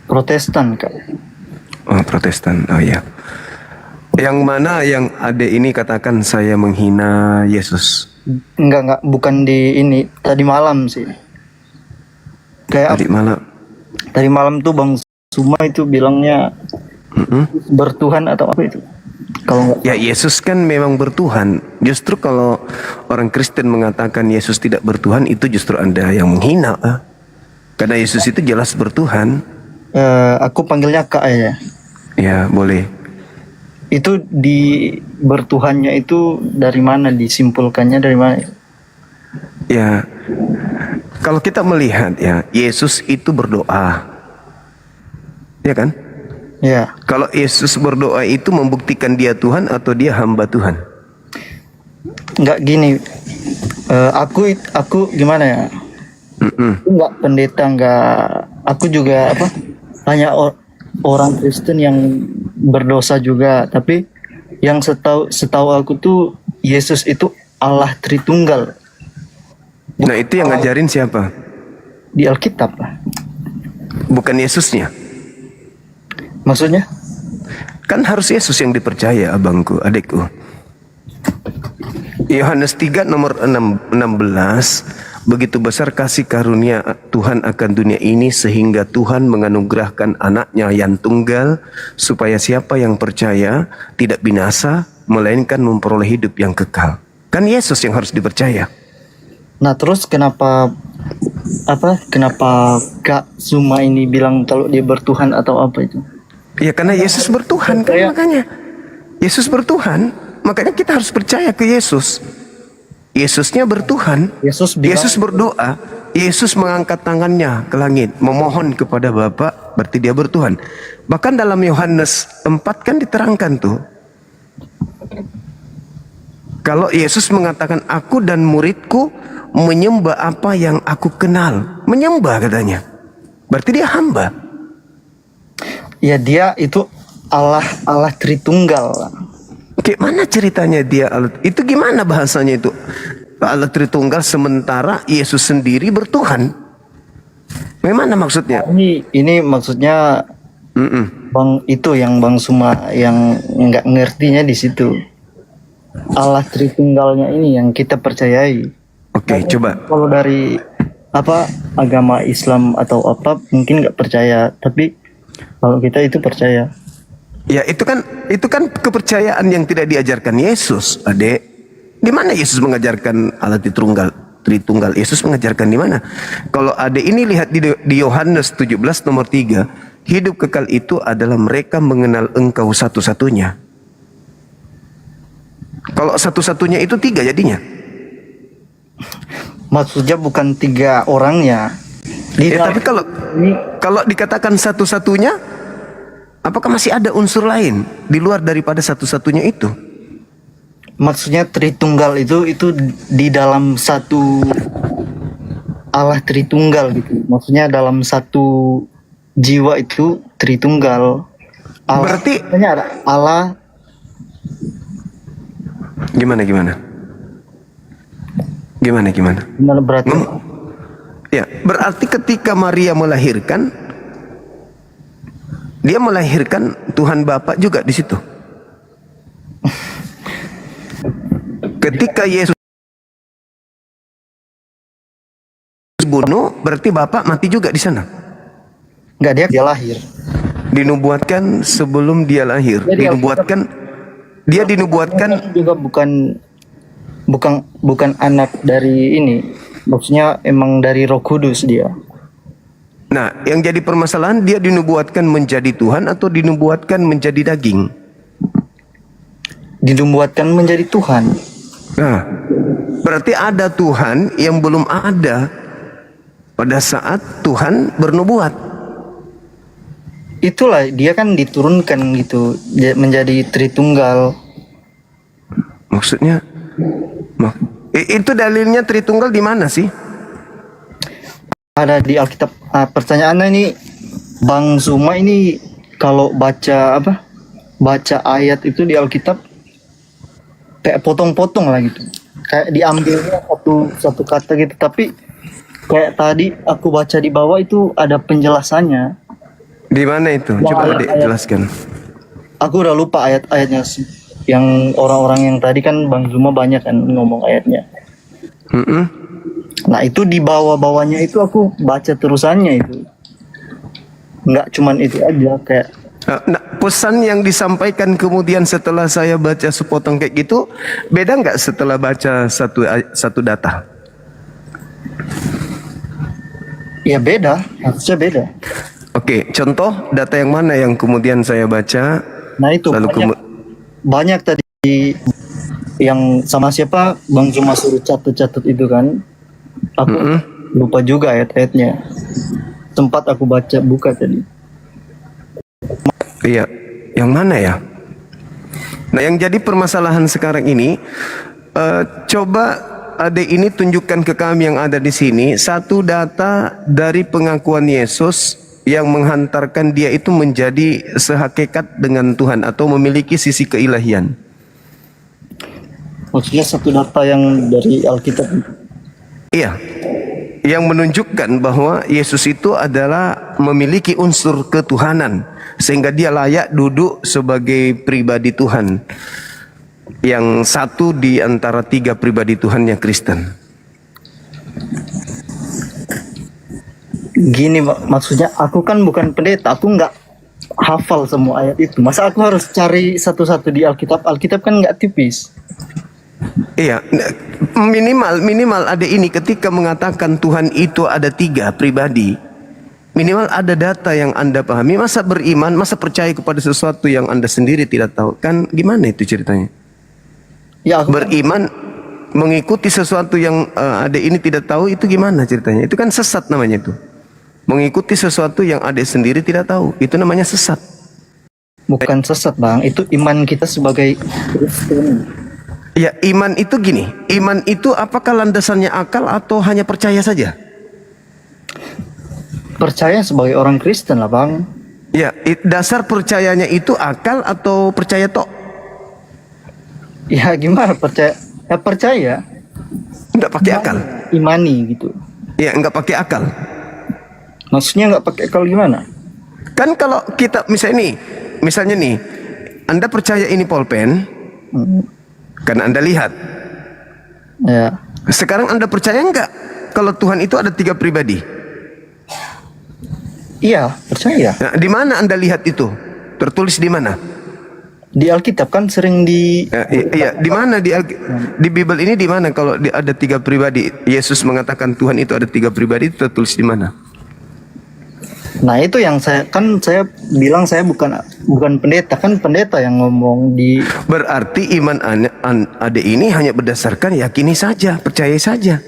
Protestan, Kak. Oh, Protestan. Oh ya. Yang mana yang ada ini katakan saya menghina Yesus? Enggak, bukan di ini. Tadi malam sih. Kayak Tadi malam. tadi malam tuh Bang Suma itu bilangnya bertuhan atau apa itu? Kalau nggak Ya, Yesus kan memang bertuhan. Justru kalau orang Kristen mengatakan Yesus tidak bertuhan, itu justru Anda yang menghina. Karena Yesus itu jelas bertuhan. aku panggilnya Kak ya. Ya, boleh. Itu di bertuhannya itu dari mana, disimpulkannya dari mana? Ya, kalau kita melihat ya, Yesus itu berdoa. Ya kan? Ya, Kalau Yesus berdoa itu membuktikan dia Tuhan atau dia hamba Tuhan? nggak gini. Aku gimana ya? Aku nggak pendeta, nggak. Aku juga apa? Hanya orang Kristen yang berdosa juga. Tapi yang setahu aku tuh Yesus itu Allah Tritunggal Nah, itu yang ngajarin siapa? di Alkitab. Bukan Yesusnya. Maksudnya? Kan harus Yesus yang dipercaya, abangku, adikku. Yohanes 3 nomor 16, begitu besar kasih karunia Tuhan akan dunia ini sehingga Tuhan menganugerahkan anaknya yang tunggal supaya siapa yang percaya tidak binasa melainkan memperoleh hidup yang kekal. Kan Yesus yang harus dipercaya. Nah, terus kenapa Kak Suma ini bilang kalau dia bertuhan atau apa itu? Ya karena Yesus bertuhan kan, makanya Yesus bertuhan, makanya kita harus percaya ke Yesus. Yesusnya bertuhan. Yesus bilang, Yesus berdoa, Yesus mengangkat tangannya ke langit, memohon kepada Bapa, berarti dia bertuhan. Bahkan dalam Yohanes 4 kan diterangkan tuh, kalau Yesus mengatakan aku dan muridku menyembah apa yang aku kenal. Menyembah katanya, berarti dia hamba. ya dia itu Allah Tritunggal. Gimana ceritanya dia Allah? Itu gimana bahasanya itu? Allah Tritunggal sementara Yesus sendiri bertuhan. Bagaimana maksudnya? Ini maksudnya Bang itu yang Bang Suma yang nggak ngertinya di situ. Allah Tritunggalnya ini yang kita percayai. Oke, coba. Kalau dari agama Islam atau apa mungkin nggak percaya, tapi kalau kita itu percaya. Ya itu kan kepercayaan yang tidak diajarkan Yesus, adek. Di mana Yesus mengajarkan Allah Tritunggal? Yesus mengajarkan di mana? Kalau adek ini lihat di Yohanes 17 nomor 3, hidup kekal itu adalah mereka mengenal Engkau satu-satunya. Kalau satu-satunya itu 3 jadinya. Maksudnya bukan 3 orangnya. Tapi kalau dikatakan satu-satunya, apakah masih ada unsur lain di luar daripada satu-satunya itu? Maksudnya Tritunggal itu di dalam satu Allah Tritunggal gitu. Maksudnya dalam satu jiwa itu Tritunggal. Berarti ada Allah. Gimana? Gimana berarti? Ya, berarti ketika Maria melahirkan, dia melahirkan Tuhan Bapa juga di situ. Ketika Yesus bunuh, berarti Bapa mati juga di sana. Enggak, dia lahir. Dinubuatkan sebelum dia lahir. Dia dinubuatkan juga bukan anak dari ini. Maksudnya emang dari Roh Kudus dia. Nah, yang jadi permasalahan dia dinubuatkan menjadi Tuhan atau dinubuatkan menjadi daging? Dinubuatkan menjadi Tuhan. Nah, berarti ada Tuhan yang belum ada pada saat Tuhan bernubuat. Itulah dia kan diturunkan gitu menjadi Tritunggal. Maksudnya itu dalilnya Tritunggal di mana sih? Ada di Alkitab. Pertanyaannya ini Bang Suma ini kalau baca ayat itu di Alkitab kayak potong-potong lah gitu. Kayak diambilnya satu kata gitu, tapi kayak tadi aku baca di bawah itu ada penjelasannya. Di mana itu? Yang Coba Adik ayat-ayat. jelaskan. Aku udah lupa ayat-ayatnya sih. Yang orang-orang yang tadi kan Bang Zuma banyak kan ngomong ayatnya. Mm-mm. Nah itu di bawah-bawahnya itu aku baca terusannya itu. Nggak cuman itu aja kayak Nah, pesan yang disampaikan kemudian setelah saya baca sepotong kayak gitu, beda nggak setelah baca satu data? ya beda, harusnya beda. Oke, contoh data yang mana yang kemudian saya baca, Nah itu lalu banyak tadi yang sama siapa Bang Zuma suruh catat-catat itu kan. Aku lupa juga ayat-ayatnya. Sempat aku buka tadi. iya, yang mana ya? Nah, yang jadi permasalahan sekarang ini, coba Adik ini tunjukkan ke kami yang ada di sini satu data dari pengakuan Yesus yang menghantarkan dia itu menjadi sehakikat dengan Tuhan atau memiliki sisi keilahian. Maksudnya satu data yang dari Alkitab. Iya, yang menunjukkan bahwa Yesus itu adalah memiliki unsur ketuhanan sehingga dia layak duduk sebagai pribadi Tuhan, yang satu di antara tiga pribadi Tuhan yang Kristen. Gini maksudnya aku kan bukan pendeta, aku nggak hafal semua ayat itu. Masa aku harus cari satu-satu di Alkitab? Alkitab kan nggak tipis. Iya, minimal ada ini ketika mengatakan Tuhan itu ada tiga pribadi. Minimal ada data yang Anda pahami. Masa beriman, masa percaya kepada sesuatu yang Anda sendiri tidak tahu? Kan gimana itu ceritanya? Ya aku Beriman mengikuti sesuatu yang adik ini tidak tahu, itu gimana ceritanya? Itu kan sesat namanya itu. Mengikuti sesuatu yang adik sendiri tidak tahu, itu namanya sesat. bukan sesat Bang, itu iman kita sebagai Kristen. Ya, iman itu gini, iman itu apakah landasannya akal atau hanya percaya saja? Percaya sebagai orang Kristen lah Bang. Ya, dasar percayanya itu akal atau percaya tok? Ya gimana percaya? Ya percaya. Enggak pakai akal. Imani gitu. Ya, enggak pakai akal. Maksudnya nggak pakai akal gimana? Kan kalau kita misalnya nih, Anda percaya ini pulpen, karena Anda lihat. Ya. Sekarang Anda percaya enggak kalau Tuhan itu ada tiga pribadi? Iya, percaya. Nah, di mana Anda lihat itu? Tertulis di mana? Di Alkitab kan sering di Iya, di mana di Bible ini di mana kalau ada tiga pribadi? Yesus mengatakan Tuhan itu ada tiga pribadi, itu tertulis di mana? Nah, itu yang saya bilang saya bukan pendeta, kan pendeta yang ngomong di Berarti iman Ade ini hanya berdasarkan yakini saja, percaya saja.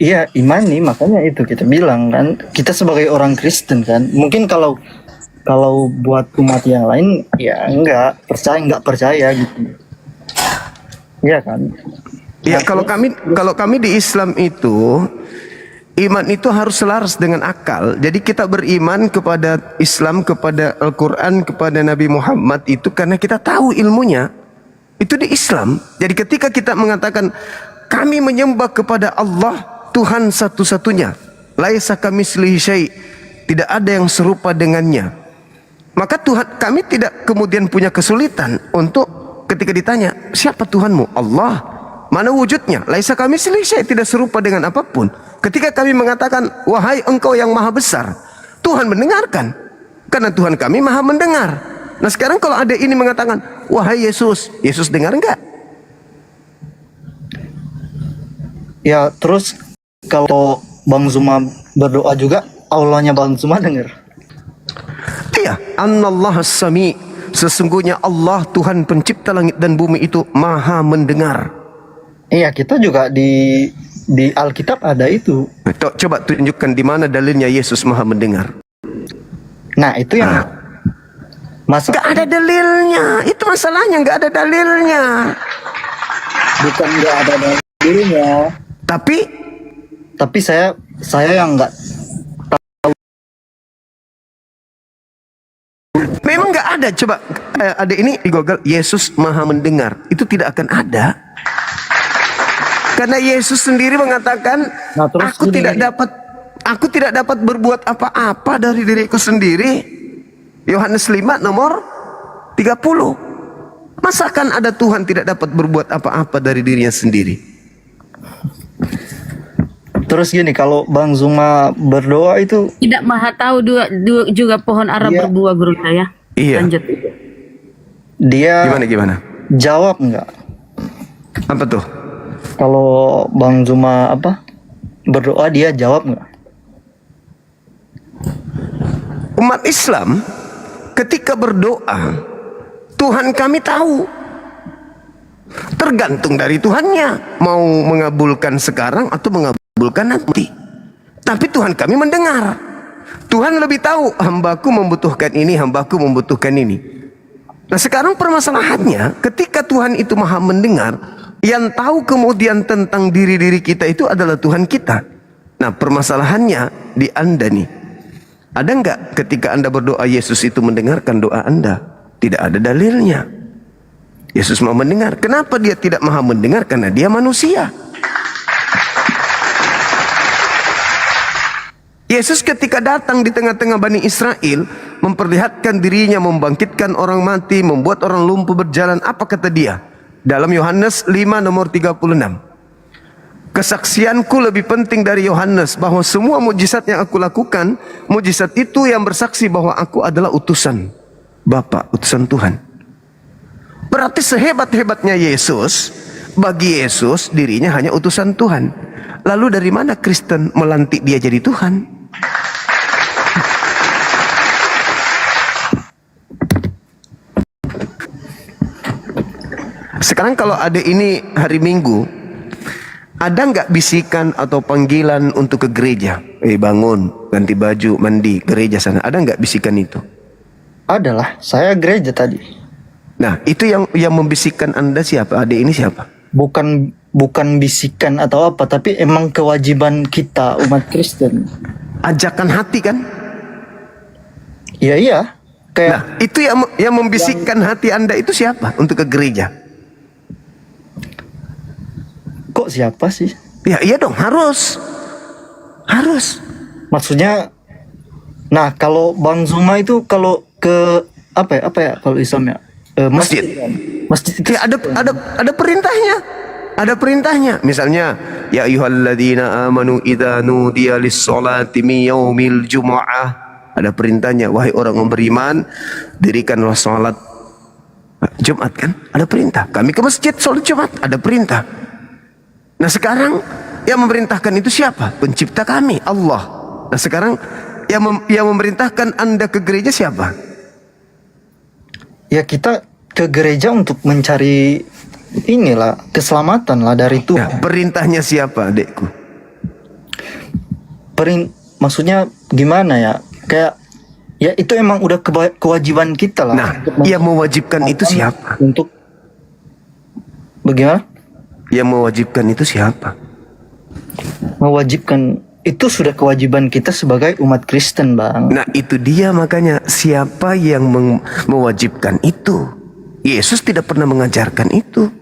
iya, imani, makanya itu kita bilang kan kita sebagai orang Kristen kan. Mungkin kalau buat umat yang lain ya nggak percaya gitu. Iya kan? Ya, kalau kami di Islam itu iman itu harus selaras dengan akal. Jadi kita beriman kepada Islam, kepada Al-Quran, kepada Nabi Muhammad itu karena kita tahu ilmunya. Itu di Islam. Jadi ketika kita mengatakan kami menyembah kepada Allah, Tuhan satu-satunya, laisa kamitslihi syai', tidak ada yang serupa dengannya, maka Tuhan kami tidak kemudian punya kesulitan untuk ketika ditanya siapa Tuhanmu? Allah. Mana wujudnya? Laisa kamitslihi syai', tidak serupa dengan apapun. Ketika kami mengatakan wahai engkau yang maha besar, Tuhan mendengarkan karena Tuhan kami maha mendengar. Nah sekarang kalau ada ini mengatakan wahai Yesus, Yesus dengar enggak? Ya terus kalau Bang Zuma berdoa juga Allahnya Bang Zuma dengar. Iya, Annallahu as-sami', sesungguhnya Allah Tuhan pencipta langit dan bumi itu maha mendengar. Iya, kita juga di Alkitab ada itu. Coba tunjukkan di mana dalilnya Yesus maha mendengar. Nah, itu yang Gak ada dalilnya, itu masalahnya, gak ada dalilnya. bukan nggak ada dalilnya. Tapi saya yang nggak memang gak ada. Coba ada ini di Google, Yesus maha mendengar, itu tidak akan ada. Karena Yesus sendiri mengatakan, Nah, terus aku gini, tidak dapat Aku tidak dapat berbuat apa-apa dari diriku sendiri. Yohanes 5 nomor 30. Masakan ada Tuhan tidak dapat berbuat apa-apa dari dirinya sendiri? Terus gini, kalau Bang Zuma berdoa itu Tidak maha tahu juga pohon ara Iya. berbuah, guru saya. Iya. Lanjut. dia Gimana? jawab nggak? Apa tuh? Kalau Bang Zuma berdoa, dia jawab nggak? Umat Islam ketika berdoa, Tuhan kami tahu. Tergantung dari Tuhannya, mau mengabulkan sekarang atau mengabulkan nanti. Tapi Tuhan kami mendengar. Tuhan lebih tahu, hambaku membutuhkan ini, hambaku membutuhkan ini. Nah sekarang permasalahannya, ketika Tuhan itu maha mendengar, yang tahu kemudian tentang diri-diri kita itu adalah Tuhan kita. Nah permasalahannya di Anda nih. Ada enggak ketika Anda berdoa Yesus itu mendengarkan doa Anda? Tidak ada dalilnya. Yesus mau mendengar. Kenapa dia tidak maha mendengar? Karena dia manusia. Yesus ketika datang di tengah-tengah Bani Israel, memperlihatkan dirinya, membangkitkan orang mati, membuat orang lumpuh berjalan. Apa kata dia? Dalam Yohanes 5 nomor 36. Kesaksianku lebih penting dari Yohanes, bahwa semua mujizat yang aku lakukan, mujizat itu yang bersaksi bahwa aku adalah utusan Bapa, utusan Tuhan. Berarti sehebat-hebatnya Yesus, bagi Yesus dirinya hanya utusan Tuhan. Lalu dari mana Kristen melantik dia jadi Tuhan? Sekarang kalau ada ini hari Minggu, ada nggak bisikan atau panggilan untuk ke gereja? Bangun, ganti baju, mandi, gereja sana. Ada nggak bisikan itu? Adalah, saya gereja tadi. Nah, itu yang membisikkan Anda siapa? Adik ini siapa? Bukan bisikan atau apa, tapi emang kewajiban kita umat Kristen. Ajakan hati kan? Iya. Kayak Nah, itu yang membisikkan hati Anda itu siapa untuk ke gereja? kok siapa sih? Ya iya dong, harus. Maksudnya, nah kalau Bang Zuma itu kalau ke apa ya kalau Islam ya? Masjid. Kan? Masjid itu Ya ada perintahnya. Ada perintahnya. Misalnya, ya ayyuhalladzina amanu idza nudiya lis-sholati min yaumil jumu'ah. Ada perintahnya, wahai orang yang beriman, dirikanlah salat Jumat kan? Ada perintah. Kami ke masjid salat Jumat, ada perintah. Nah sekarang yang memerintahkan itu siapa? Pencipta kami, Allah. Nah sekarang yang memerintahkan Anda ke gereja siapa? ya kita ke gereja untuk mencari inilah keselamatan lah dari Ya, Tuhan. perintahnya siapa, adekku? Maksudnya gimana ya? Kayak ya itu emang udah kewajiban kita lah. Nah, yang mewajibkan itu siapa? Untuk bagaimana? Yang mewajibkan itu siapa? Mewajibkan itu sudah kewajiban kita sebagai umat Kristen, Bang. Nah itu dia, makanya siapa yang mewajibkan itu? Yesus tidak pernah mengajarkan itu.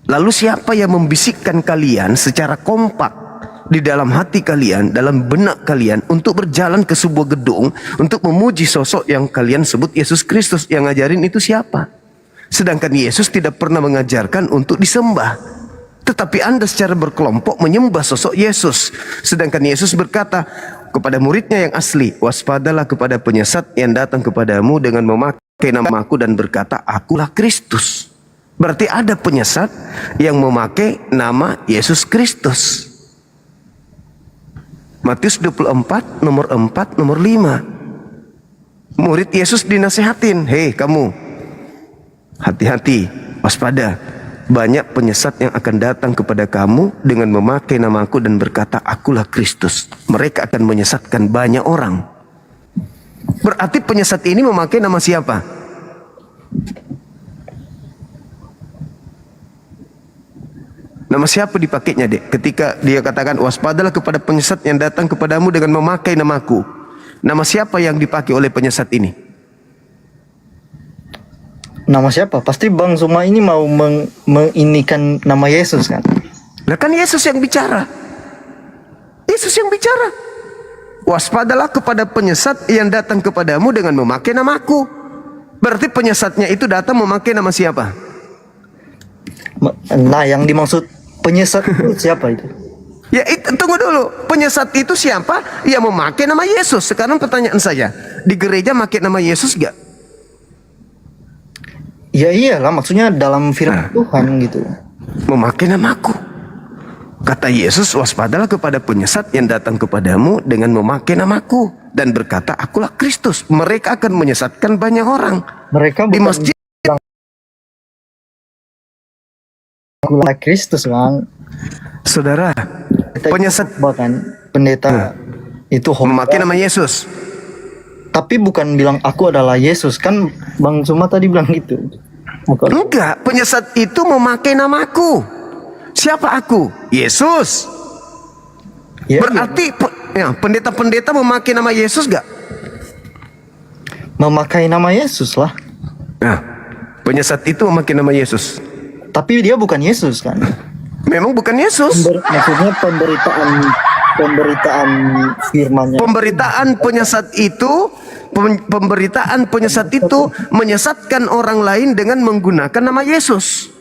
Lalu siapa yang membisikkan kalian secara kompak di dalam hati kalian, dalam benak kalian, untuk berjalan ke sebuah gedung untuk memuji sosok yang kalian sebut Yesus Kristus? Yang ngajarin itu siapa? Sedangkan Yesus tidak pernah mengajarkan untuk disembah. Tetapi Anda secara berkelompok menyembah sosok Yesus. Sedangkan Yesus berkata kepada muridnya yang asli, waspadalah kepada penyesat yang datang kepadamu dengan memakai namaku dan berkata, akulah Kristus. Berarti ada penyesat yang memakai nama Yesus Kristus. Matius 24 nomor 4 nomor 5. Murid Yesus dinasehatin, hei kamu, hati-hati, waspada. Banyak penyesat yang akan datang kepada kamu dengan memakai namaku dan berkata, akulah Kristus. Mereka akan menyesatkan banyak orang. Berarti penyesat ini memakai nama siapa? Nama siapa dipakainya, Dek? Ketika dia katakan, waspadalah kepada penyesat yang datang kepadamu dengan memakai namaku. Nama siapa yang dipakai oleh penyesat ini? Nama siapa? Pasti Bang Zuma ini mau menginikan nama Yesus kan? Nah kan Yesus yang bicara. Yesus yang bicara. waspadalah kepada penyesat yang datang kepadamu dengan memakai namaku. Berarti penyesatnya itu datang memakai nama siapa? Nah, yang dimaksud penyesat itu siapa itu? Ya tunggu dulu, penyesat itu siapa? Yang memakai nama Yesus. Sekarang pertanyaan saya, di gereja pakai nama Yesus gak? Ya iyalah, maksudnya dalam firman Tuhan gitu. Memakai namaku. Kata Yesus, waspadalah kepada penyesat yang datang kepadamu dengan memakai namaku dan berkata, akulah Kristus. Mereka akan menyesatkan banyak orang. Mereka Di bukan masjid. akulah Kristus, Bang. Saudara, penyesat Bahkan pendeta itu memakai nama Yesus. tapi bukan bilang aku adalah Yesus, kan Bang Suma tadi bilang gitu. Bukan. Enggak, penyesat itu memakai namaku. Siapa aku? Yesus. Ya, Berarti pendeta-pendeta memakai nama Yesus gak? memakai nama Yesus lah. Nah, penyesat itu memakai nama Yesus. Tapi dia bukan Yesus kan. Memang bukan Yesus. Maksudnya pemberitaan firman-Nya. Pemberitaan penyesat itu menyesatkan orang lain dengan menggunakan nama Yesus.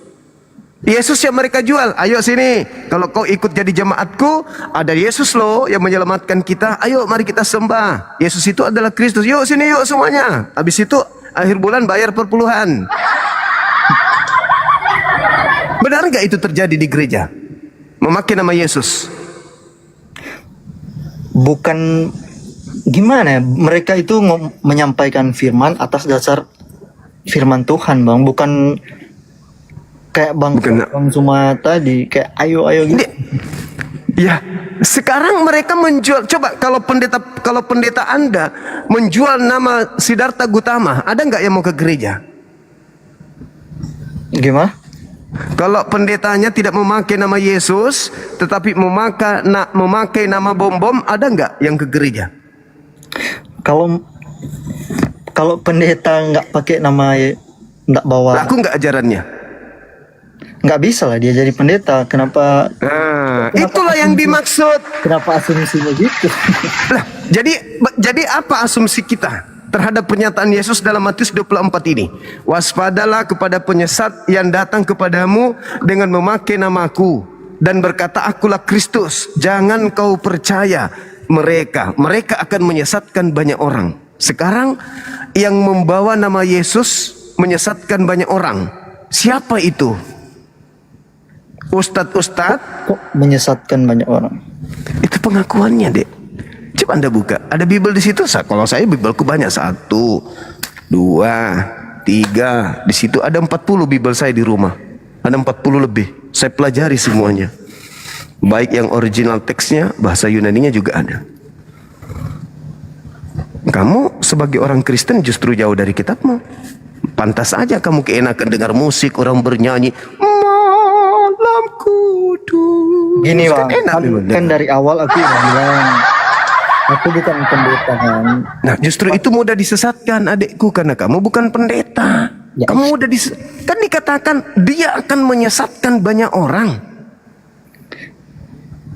Yesus yang mereka jual. Ayo sini, kalau kau ikut jadi jemaatku, ada Yesus loh yang menyelamatkan kita. Ayo mari kita sembah. Yesus itu adalah Kristus. Yuk sini yuk semuanya. Habis itu akhir bulan bayar perpuluhan. Benar nggak itu terjadi di gereja? Memakai nama Yesus. Bukan gimana ya? Mereka itu menyampaikan firman atas dasar firman Tuhan, Bang. Bukan kayak Bang Suma tadi, kayak ayo gitu. Ya, sekarang mereka menjual. Coba kalau pendeta Anda menjual nama Siddhartha Gautama, ada nggak yang mau ke gereja? Gimana? Kalau pendetanya tidak memakai nama Yesus, tetapi memakai nama bom-bom, ada nggak yang ke gereja? Kalau pendeta nggak pakai nama, nggak bawa, Laku nggak ajarannya? nggak bisa lah dia jadi pendeta. Kenapa Itulah yang dimaksud. Kenapa asumsinya gitu? Lah, jadi apa asumsi kita terhadap pernyataan Yesus dalam Matius 24 ini? Waspadalah kepada penyesat yang datang kepadamu dengan memakai namaku dan berkata, akulah Kristus. Jangan kau percaya mereka akan menyesatkan banyak orang. Sekarang yang membawa nama Yesus menyesatkan banyak orang. Siapa itu? Ustadz Kok menyesatkan banyak orang? itu pengakuannya, Dek. Coba Anda buka, ada Bible di situ. Kalau saya Bibelku banyak, 1, 2, 3. Di situ ada 40 Bible saya di rumah. Ada 40 lebih. Saya pelajari semuanya. Baik yang original teksnya, bahasa Yunaninya juga ada. Kamu sebagai orang Kristen justru jauh dari kitabmu. Pantas aja kamu keenakan dengar musik, orang bernyanyi. Malam kudus. Gini Bang, Enak kan dari awal aku udah bilang aku bukan pendeta kan. Nah, justru itu mudah disesatkan adikku karena kamu bukan pendeta. Ya. Kamu mudah kan dikatakan dia akan menyesatkan banyak orang.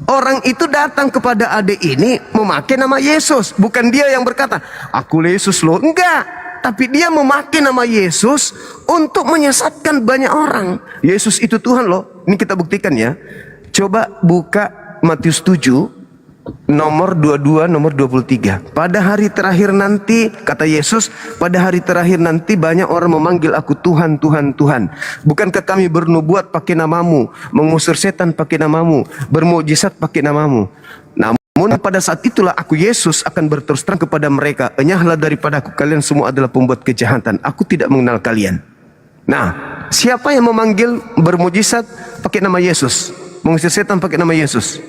Orang itu datang kepada adik ini memakai nama Yesus, bukan dia yang berkata, "Aku Yesus loh." Enggak. Tapi dia memakai nama Yesus untuk menyesatkan banyak orang. Yesus itu Tuhan loh. Ini kita buktikan ya. Coba buka Matius 7 nomor 22, nomor 23. Pada hari terakhir nanti, kata Yesus, pada hari terakhir nanti banyak orang memanggil aku Tuhan, Tuhan, Tuhan. Bukankah kami bernubuat pakai namamu, mengusir setan pakai namamu, bermujizat pakai namamu? Namun pada saat itulah aku Yesus akan berterus terang kepada mereka, enyahlah daripada aku, kalian semua adalah pembuat kejahatan. Aku tidak mengenal kalian. Nah, siapa yang memanggil bermujizat pakai nama Yesus, mengusir setan pakai nama Yesus?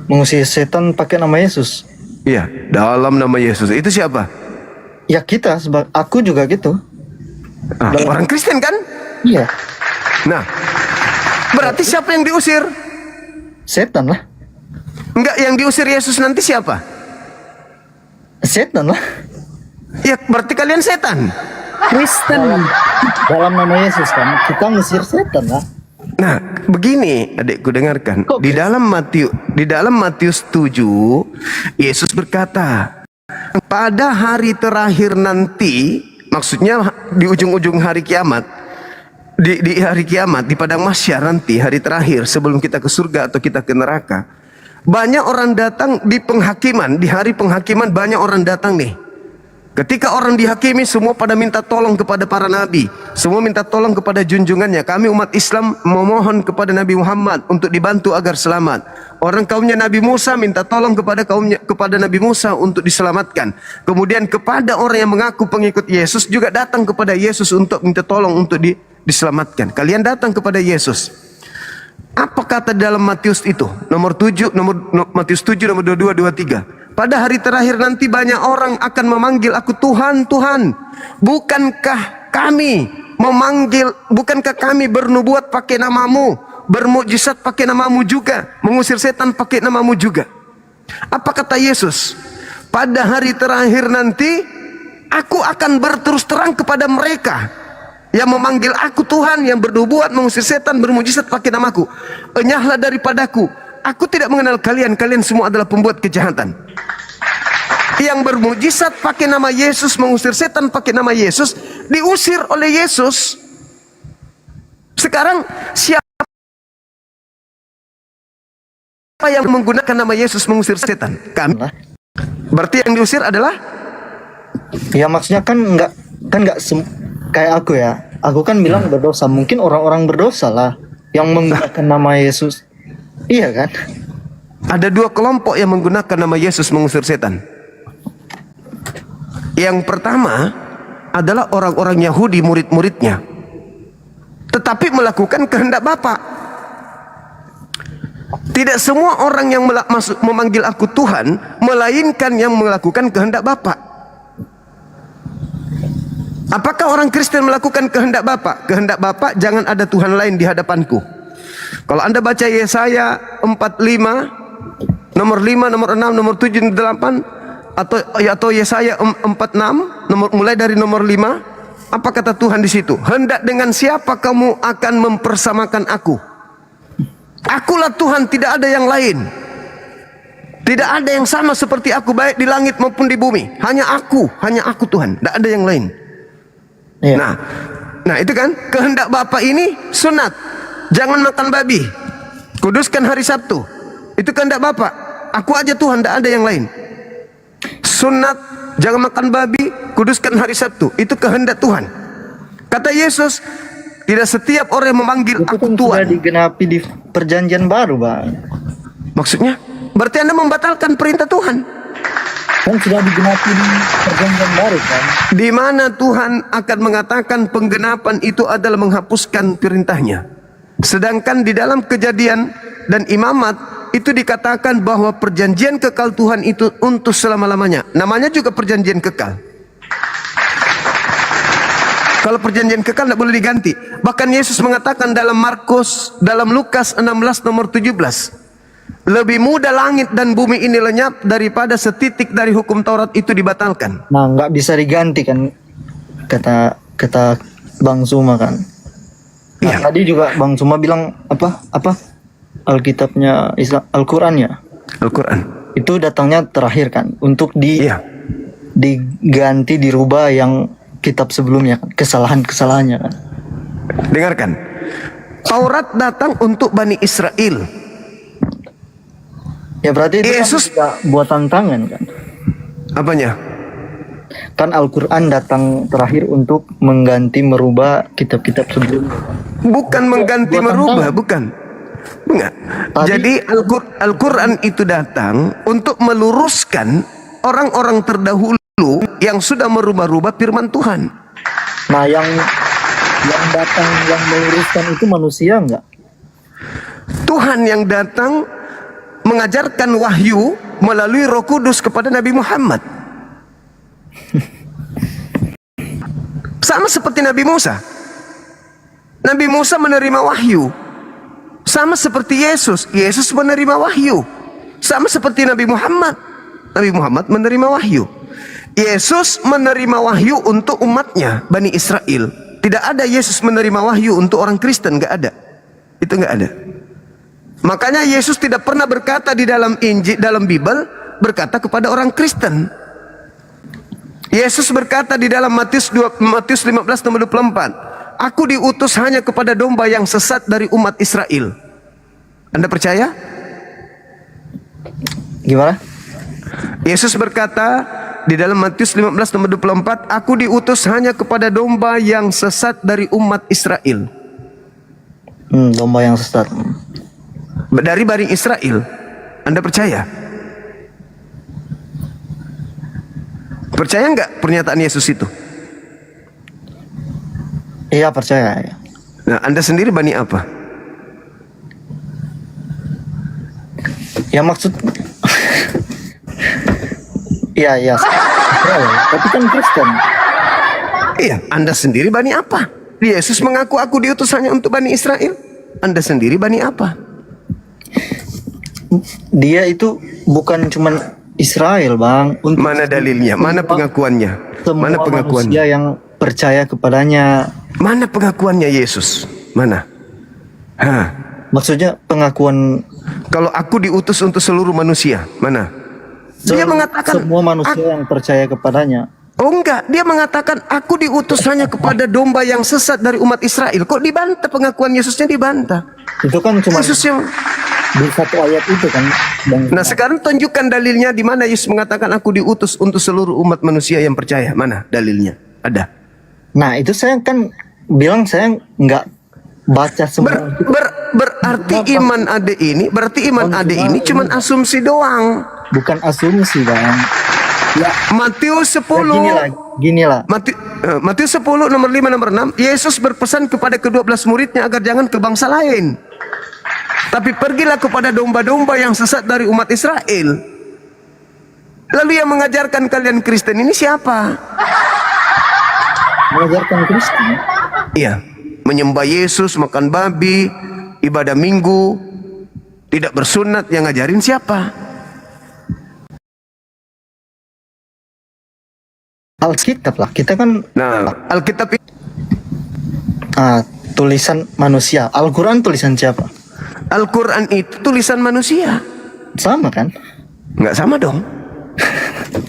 Mengusir setan pakai nama Yesus. Iya, dalam nama Yesus. Itu siapa? Ya kita, aku juga gitu. Orang Kristen kan? Iya, Nah, berarti siapa yang diusir? setan lah. Enggak, yang diusir Yesus nanti siapa? Setan lah. Ya, berarti kalian setan. Kristen. Dalam nama Yesus kan, kita ngusir setan lah. Nah, begini adikku dengarkan. Kok Di dalam Matius 7, Yesus berkata, pada hari terakhir nanti, maksudnya di ujung-ujung hari kiamat, di hari kiamat, di padang mahsyar nanti, hari terakhir sebelum kita ke surga atau kita ke neraka, banyak orang datang di penghakiman, di hari penghakiman banyak orang datang nih. Ketika orang dihakimi, semua pada minta tolong kepada para nabi. Semua minta tolong kepada junjungannya. Kami umat Islam memohon kepada Nabi Muhammad untuk dibantu agar selamat. Orang kaumnya Nabi Musa minta tolong kepada Nabi Musa untuk diselamatkan. Kemudian kepada orang yang mengaku pengikut Yesus juga datang kepada Yesus untuk minta tolong untuk diselamatkan. Kalian datang kepada Yesus. Apa kata dalam Matius itu? Matius 7 nomor 22 23. Pada hari terakhir nanti banyak orang akan memanggil aku Tuhan, Tuhan. Bukankah kami bernubuat pakai namamu, bermukjizat pakai namamu juga, mengusir setan pakai namamu juga? Apa kata Yesus? Pada hari terakhir nanti aku akan berterus terang kepada mereka yang memanggil aku Tuhan, yang bernubuat, mengusir setan, bermukjizat pakai namaku. Enyahlah daripadaku. Aku tidak mengenal kalian. Kalian semua adalah pembuat kejahatan. Yang bermukjizat pakai nama Yesus, mengusir setan pakai nama Yesus, diusir oleh Yesus. Sekarang siapa yang menggunakan nama Yesus mengusir setan? Kami. Berarti yang diusir adalah? Ya maksudnya kan nggak kayak aku ya. Aku kan bilang berdosa. Mungkin orang-orang berdosa lah yang menggunakan nama Yesus. Iya kan? Ada dua kelompok yang menggunakan nama Yesus mengusir setan. Yang pertama adalah orang-orang Yahudi, murid-muridnya, tetapi melakukan kehendak Bapa. Tidak semua orang yang memanggil aku Tuhan, melainkan yang melakukan kehendak Bapa. Apakah orang Kristen melakukan kehendak Bapa? Kehendak Bapa, jangan ada Tuhan lain di hadapanku. Kalau Anda baca Yesaya 45 nomor 5, nomor 6, nomor 7, 8 atau Yesaya 46 mulai dari nomor 5, apa kata Tuhan di situ? Hendak dengan siapa kamu akan mempersamakan aku? Akulah Tuhan, tidak ada yang lain. Tidak ada yang sama seperti aku, baik di langit maupun di bumi. Hanya aku Tuhan, tidak ada yang lain. Iya. Nah itu kan kehendak Bapa ini sunat. Jangan makan babi, kuduskan hari Sabtu. Itu kehendak Bapa. Aku aja Tuhan, tidak ada yang lain. Sunat, jangan makan babi, kuduskan hari Sabtu. Itu kehendak Tuhan. Kata Yesus, tidak setiap orang yang memanggil Itu aku kan Tuhan. sudah digenapi di perjanjian baru, Bang. Maksudnya? Berarti Anda membatalkan perintah Tuhan. Kan sudah digenapi di perjanjian baru kan? Di mana Tuhan akan mengatakan penggenapan itu adalah menghapuskan perintahnya. Sedangkan di dalam Kejadian dan Imamat itu dikatakan bahwa perjanjian kekal Tuhan itu untuk selama-lamanya. Namanya juga perjanjian kekal. Kalau perjanjian kekal tidak boleh diganti. Bahkan Yesus mengatakan dalam Lukas 16 nomor 17. Lebih mudah langit dan bumi ini lenyap daripada setitik dari hukum Taurat itu dibatalkan. Nah, nggak bisa diganti kan, kata Bang Suma kan. Nah, Iya. tadi juga Bang Suma bilang apa Alkitabnya Al-Quran ya. Al-Quran. Itu datangnya terakhir kan, untuk Iya. diganti, dirubah yang kitab sebelumnya kan, kesalahannya kan. Dengarkan. Taurat datang untuk Bani Israel. Ya berarti itu Yesus- kan juga buatan tangan kan. Apanya? Kan Al-Quran datang terakhir untuk mengganti, merubah kitab-kitab sebelumnya. Bukan mengganti, buatan merubah, tangan. bukan. Enggak. Tadi- Jadi Al-Quran itu datang untuk meluruskan orang-orang terdahulu yang sudah merubah-rubah firman Tuhan. Nah, yang datang yang meluruskan itu manusia enggak? Tuhan yang datang mengajarkan wahyu melalui Roh Kudus kepada Nabi Muhammad. Sama seperti Nabi Musa. Nabi Musa menerima wahyu. Sama seperti Yesus. Yesus menerima wahyu. Sama seperti Nabi Muhammad. Nabi Muhammad menerima wahyu. Yesus menerima wahyu untuk umatnya, Bani Israel. Tidak ada Yesus menerima wahyu untuk orang Kristen, nggak ada. Itu nggak ada. Makanya Yesus tidak pernah berkata di dalam Injil, dalam Bible, berkata kepada orang Kristen. Yesus berkata di dalam Matius 15 nomor 24, aku diutus hanya kepada domba yang sesat dari umat Israel. Anda percaya? Gimana? Yesus berkata di dalam Matius 15 nomor 24, aku diutus hanya kepada domba yang sesat dari umat Israel. Domba yang sesat. Dari baring Israel. Anda percaya? Percaya nggak pernyataan Yesus itu? Iya, percaya ya. Nah, Anda sendiri Bani apa? Ya maksud Iya. Tapi kan Kristen. Iya, Anda sendiri Bani apa? Yesus mengaku aku diutus hanya untuk Bani Israel. Anda sendiri Bani apa? Dia itu bukan cuman Israel, Bang. Untuk Mana dalilnya? Mana pengakuannya? semua Mana pengakuannya? manusia yang percaya kepadanya. Mana pengakuannya Yesus? Mana? Hah? Maksudnya pengakuan Kalau aku diutus untuk seluruh manusia, mana? Dia mengatakan semua manusia yang percaya kepadanya. oh enggak, dia mengatakan aku diutus hanya kepada domba yang sesat dari umat Israel. Kok dibantah pengakuan Yesusnya dibantah? Itu kan cuma Yesus yang di satu ayat itu kan, Bang. Nah sekarang tunjukkan dalilnya di mana Yesus mengatakan aku diutus untuk seluruh umat manusia yang percaya. Mana dalilnya? Ada. Nah, itu saya kan bilang saya nggak baca semua. Berarti iman ade ini, berarti iman ade ini cuman asumsi doang. Bukan asumsi, Bang. Ya, Matius 10. ya gini lah. Matius 10 nomor 5 nomor 6, Yesus berpesan kepada ke-12 muridnya agar jangan ke bangsa lain. Tapi pergilah kepada domba-domba yang sesat dari umat Israel. Lalu yang mengajarkan kalian Kristen ini siapa? Mengajarkan Kristen. Iya, menyembah Yesus, makan babi, ibadah minggu, tidak bersunat, yang ngajarin siapa? Alkitab lah. Kita kan Nah, Alkitab ini tulisan manusia. Al-Quran tulisan siapa? Al-Quran itu tulisan manusia. Sama kan? Nggak sama dong.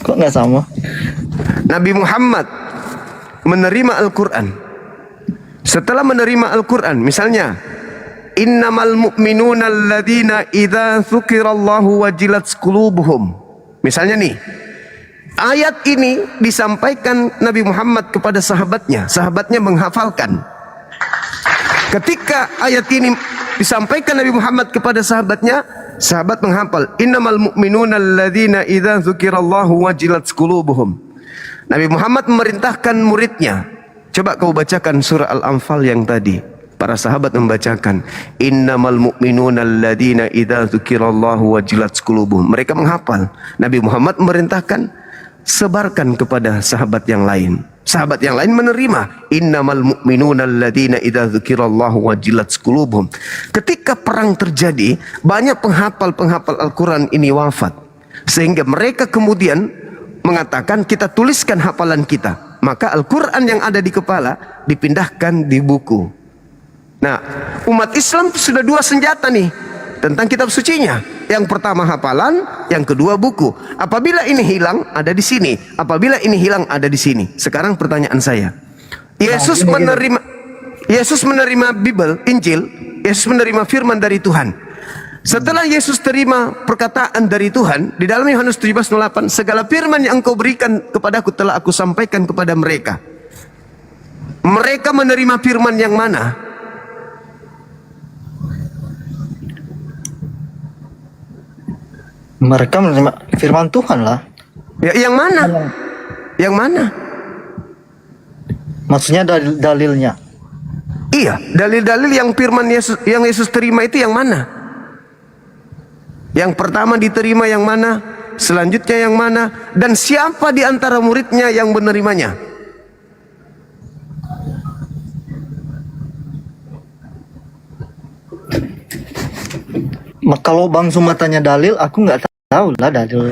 Kok nggak sama? Nabi Muhammad menerima Al-Quran. Setelah menerima Al-Quran, misalnya, innamal mu'minuna alladhina idza dzukirallahu wajilat qulubuhum. Misalnya nih, ayat ini disampaikan Nabi Muhammad kepada sahabatnya. Sahabatnya menghafalkan. Ketika ayat ini disampaikan Nabi Muhammad kepada sahabatnya, sahabat menghafal. Innamal mu'minuna alladzina idza dzukirallahu wajilat qulubuhum. Nabi Muhammad memerintahkan muridnya, coba kau bacakan surah Al-Anfal yang tadi. Para sahabat membacakan, innamal mu'minuna alladzina idza dzukirallahu wajilat qulubuhum. Mereka menghafal. Nabi Muhammad memerintahkan, sebarkan kepada sahabat yang lain. Sahabat yang lain menerima, innamal mu'minuna alladzina idza dzukirallahu wajilat qulubuhum. Ketika perang terjadi, banyak penghafal Al-Quran ini wafat. Sehingga mereka kemudian mengatakan, kita tuliskan hafalan kita. Maka Al-Quran yang ada di kepala dipindahkan di buku. Nah, umat Islam sudah dua senjata nih tentang kitab sucinya. Yang pertama hafalan, yang kedua buku. Apabila ini hilang, ada di sini. Apabila ini hilang, ada di sini. Sekarang pertanyaan saya, Yesus menerima Bible, Injil. Yesus menerima firman dari Tuhan. Setelah Yesus terima perkataan dari Tuhan, di dalam Yohanes 17:8, segala firman yang engkau berikan kepadaku telah aku sampaikan kepada mereka. Mereka menerima firman yang mana? Mereka menerima firman Tuhan lah. Ya, yang mana? Yang mana? Maksudnya dalilnya. Iya, dalil-dalil yang firman Yesus terima itu yang mana? Yang pertama diterima yang mana? Selanjutnya yang mana? Dan siapa di antara muridnya yang menerimanya? Kalau Bang Suma tanya dalil, aku nggak tahu lah dalil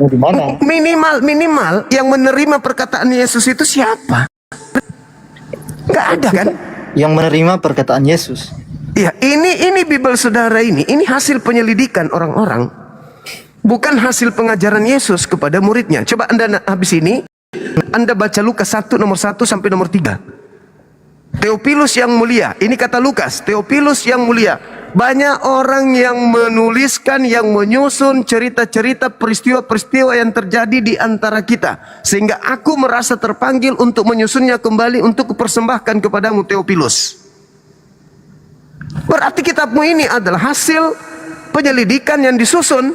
di mana. Minimal yang menerima perkataan Yesus itu siapa? Nggak ada kan? Yang menerima perkataan Yesus. Ya, ini Bible saudara ini hasil penyelidikan orang-orang, bukan hasil pengajaran Yesus kepada muridnya. Coba Anda habis ini, Anda baca Lukas 1 nomor 1 sampai nomor 3. Theophilus yang mulia, ini kata Lukas, Theophilus yang mulia. Banyak orang yang menuliskan, yang menyusun cerita-cerita peristiwa-peristiwa yang terjadi di antara kita, sehingga aku merasa terpanggil untuk menyusunnya kembali untuk kupersembahkan kepadamu, Theophilus. Berarti kitabmu ini adalah hasil penyelidikan yang disusun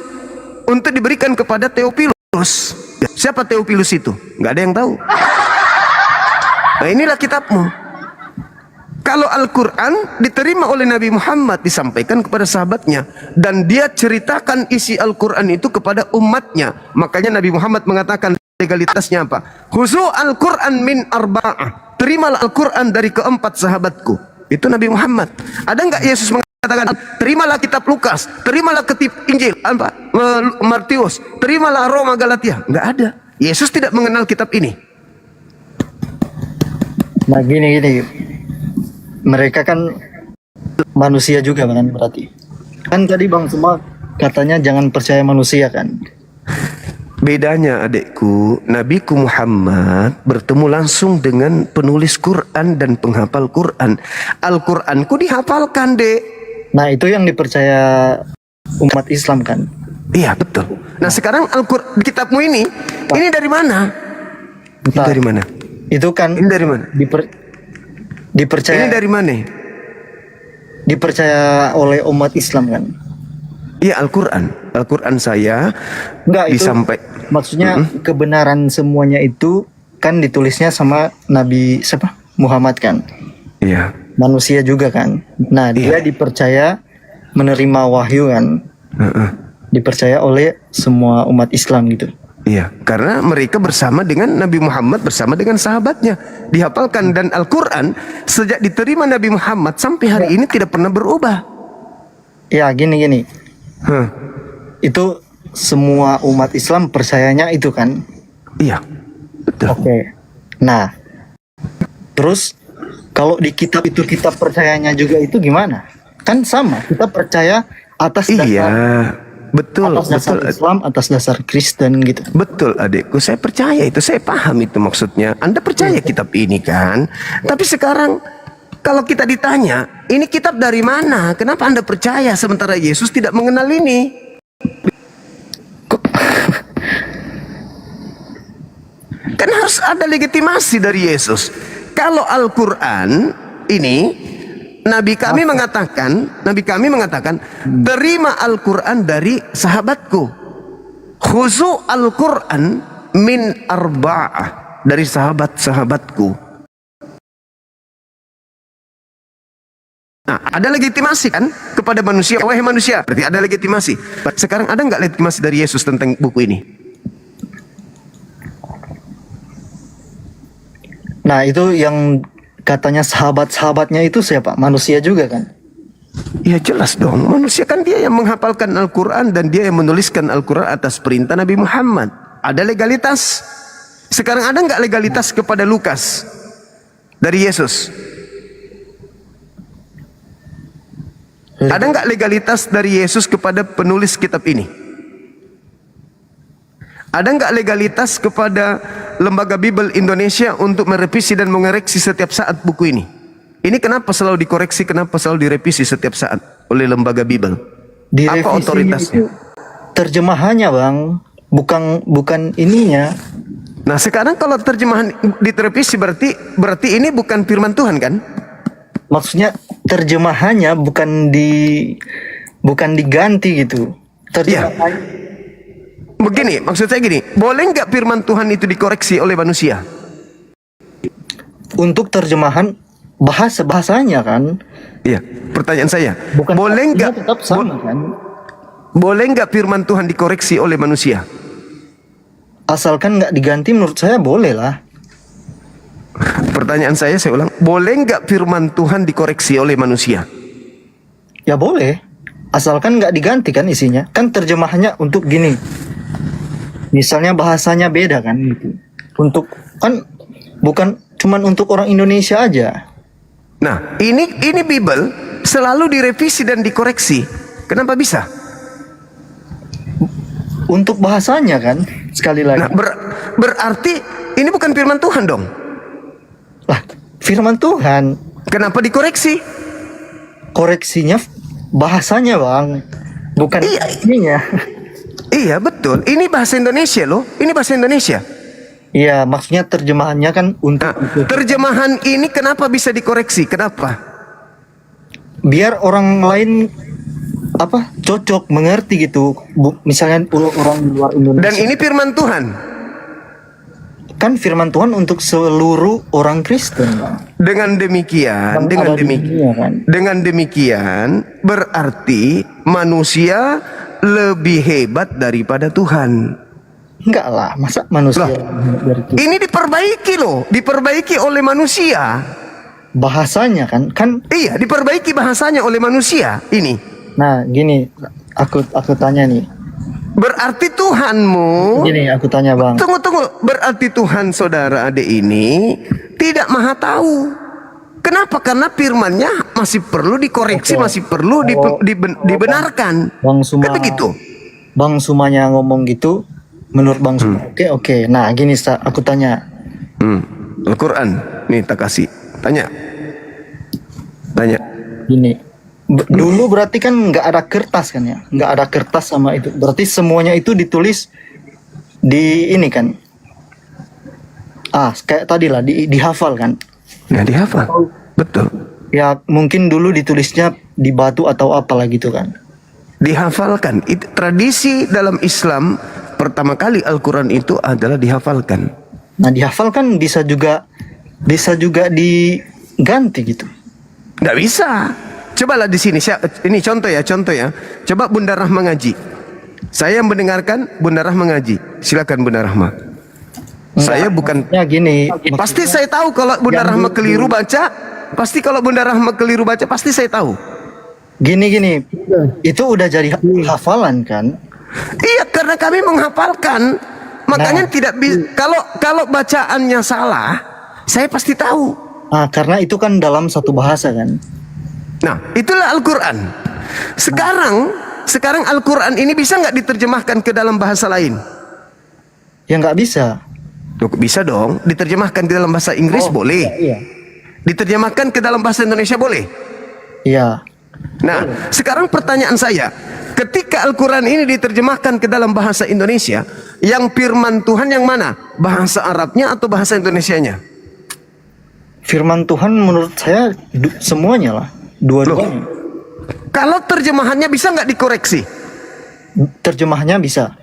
untuk diberikan kepada Theophilus. Siapa Theophilus itu? Nggak ada yang tahu. Nah, inilah kitabmu. Kalau Al-Quran diterima oleh Nabi Muhammad, disampaikan kepada sahabatnya, dan dia ceritakan isi Al-Quran itu kepada umatnya. Makanya Nabi Muhammad mengatakan legalitasnya apa? Khuzu Al-Quran min arba'ah. Terimalah Al-Quran dari keempat sahabatku. Itu Nabi Muhammad. Ada nggak Yesus mengatakan, terimalah kitab Lukas, terimalah kitab Injil, Martius, terimalah Roma, Galatia? Nggak ada. Yesus tidak mengenal kitab ini. Nah gini. Mereka kan manusia juga kan berarti. Kan tadi Bang semua katanya jangan percaya manusia kan. Bedanya adikku, Nabiku Muhammad bertemu langsung dengan penulis Quran dan penghafal Quran. Al-Quranku dihafalkan, Dek. Nah itu yang dipercaya umat Islam kan. Iya, betul. Nah sekarang Al-Quran, kitabmu ini dari mana? Ini Entah. dari mana? Itu kan Ini dari mana? dipercaya. Ini dari mana? Dipercaya oleh umat Islam kan. Iya, Al-Quran. Al-Quran saya Enggak itu. disampaikan. Maksudnya kebenaran semuanya itu kan ditulisnya sama Nabi siapa? Muhammad kan. Iya. Manusia juga kan. Nah, dia dipercaya menerima wahyu kan. Dipercaya oleh semua umat Islam gitu. Iya, karena mereka bersama dengan Nabi Muhammad, bersama dengan sahabatnya, dihafalkan. Dan Al-Quran sejak diterima Nabi Muhammad sampai hari ini tidak pernah berubah. Ya, gini. Itu semua umat Islam percayanya itu kan. Iya, betul. Oke. Nah, terus kalau di kitab itu kita percayanya juga itu gimana? Kan sama, kita percaya atas dasar Iya, betul, atas dasar betul. Islam, atas dasar Kristen gitu. Betul adikku, saya percaya itu, saya paham itu maksudnya. Anda percaya kitab ini kan? Tapi sekarang kalau kita ditanya, ini kitab dari mana? Kenapa Anda percaya sementara Yesus tidak mengenal ini? Kan harus ada legitimasi dari Yesus. Kalau Al-Quran ini, Nabi kami mengatakan, terima Al-Quran dari sahabatku. Khuzu Al-Quran min arba'ah, dari sahabat-sahabatku. Nah, ada legitimasi kan kepada manusia. Wahai manusia, berarti ada legitimasi. Sekarang ada nggak legitimasi dari Yesus tentang buku ini? Nah, itu yang katanya sahabat-sahabatnya itu siapa? Manusia juga kan? Ya jelas dong, manusia kan dia yang menghafalkan Al-Quran dan dia yang menuliskan Al-Quran atas perintah Nabi Muhammad. Ada legalitas. Sekarang ada nggak legalitas kepada Lukas dari Yesus? Ada nggak legalitas dari Yesus kepada penulis kitab ini? Ada nggak legalitas kepada Lembaga Bible Indonesia untuk merevisi dan mengoreksi setiap saat buku ini? Ini kenapa selalu dikoreksi, kenapa selalu direvisi setiap saat oleh Lembaga Bible? Apa otoritasnya? Itu terjemahannya, Bang. Bukan ininya. Nah, sekarang kalau terjemahan direvisi berarti ini bukan firman Tuhan kan? Maksudnya terjemahannya bukan diganti gitu. Terjemahannya Begini, maksud saya gini, boleh nggak firman Tuhan itu dikoreksi oleh manusia? untuk terjemahan bahasanya kan. Iya, pertanyaan saya, Bukan boleh nggak tetap sama kan? boleh nggak firman Tuhan dikoreksi oleh manusia? Asalkan nggak diganti menurut saya boleh lah. Pertanyaan saya ulang, boleh nggak firman Tuhan dikoreksi oleh manusia? Ya boleh. Asalkan nggak diganti kan isinya. Kan terjemahannya untuk gini. Misalnya bahasanya beda kan gitu. Untuk kan bukan cuman untuk orang Indonesia aja. Nah, ini Bible selalu direvisi dan dikoreksi. Kenapa bisa? Untuk bahasanya kan, sekali lagi. Nah, berarti ini bukan firman Tuhan dong. Lah, firman Tuhan, Kenapa dikoreksi? koreksinya bahasanya bang, bukan Iya. ininya. Iya betul. Ini bahasa Indonesia loh. Ini bahasa Indonesia. Iya, maksudnya terjemahannya kan untuk Nah, terjemahan ini kenapa bisa dikoreksi? Kenapa? biar orang lain apa cocok mengerti gitu. Misalnya orang luar Indonesia. Dan ini firman Tuhan. Kan firman Tuhan untuk seluruh orang Kristen, Bang. Dengan demikian, Yang ada di dunia, kan? dengan demikian berarti manusia lebih hebat daripada Tuhan. Enggak lah, masa manusia Lah. dari itu? Ini diperbaiki loh, diperbaiki oleh manusia. Bahasanya kan Iya, diperbaiki bahasanya oleh manusia. Ini nah gini, aku tanya nih. berarti Tuhanmu. Gini, aku tanya Bang. Tunggu. Berarti Tuhan saudara adik ini tidak maha tahu. Kenapa? Karena firman-Nya masih perlu dikoreksi, Oke. masih perlu dibenarkan. Bang Suma, Kan begitu? Bang Sumanya ngomong gitu, menurut Bang Suma, oke. Nah, gini, aku tanya. Al-Quran. Nih tak kasih. Tanya. Gini, dulu berarti kan nggak ada kertas kan ya? Nggak ada kertas sama itu. Berarti semuanya itu ditulis di ini kan? Kayak tadi lah, dihafal kan? Nah dihafal. Betul. Ya, mungkin dulu ditulisnya di batu atau apalah gitu kan? Dihafalkan. Tradisi dalam Islam pertama kali Al-Quran itu adalah dihafalkan. Nah, dihafalkan bisa juga diganti gitu. Nggak bisa. Cobalah di sini. Ini contoh ya. Coba Bunda Rahma ngaji. Saya mendengarkan Bunda Rahma ngaji. Silakan Bunda Rahma. Saya bukan. Ya gini. Pasti saya tahu kalau Bunda Yang Rahma dulu- keliru baca. Pasti kalau Bunda Rahma keliru baca, pasti saya tahu. Gini. Itu udah jadi hafalan kan? Iya, karena kami menghafalkan. Makanya tidak bisa. Kalau bacaannya salah, saya pasti tahu. Karena itu kan dalam satu bahasa kan? Nah, itulah Al-Quran. Sekarang Al-Quran ini bisa nggak diterjemahkan ke dalam bahasa lain? Ya nggak bisa. Loh, bisa dong. Diterjemahkan ke dalam bahasa Inggris boleh. Iya. Diterjemahkan ke dalam bahasa Indonesia boleh. Iya. Nah, sekarang pertanyaan saya, ketika Al-Quran ini diterjemahkan ke dalam bahasa Indonesia, yang firman Tuhan yang mana? Bahasa Arabnya atau bahasa Indonesianya? Firman Tuhan menurut saya semuanya lah. Dua-duanya. Kalau terjemahannya bisa nggak dikoreksi? Terjemahnya bisa.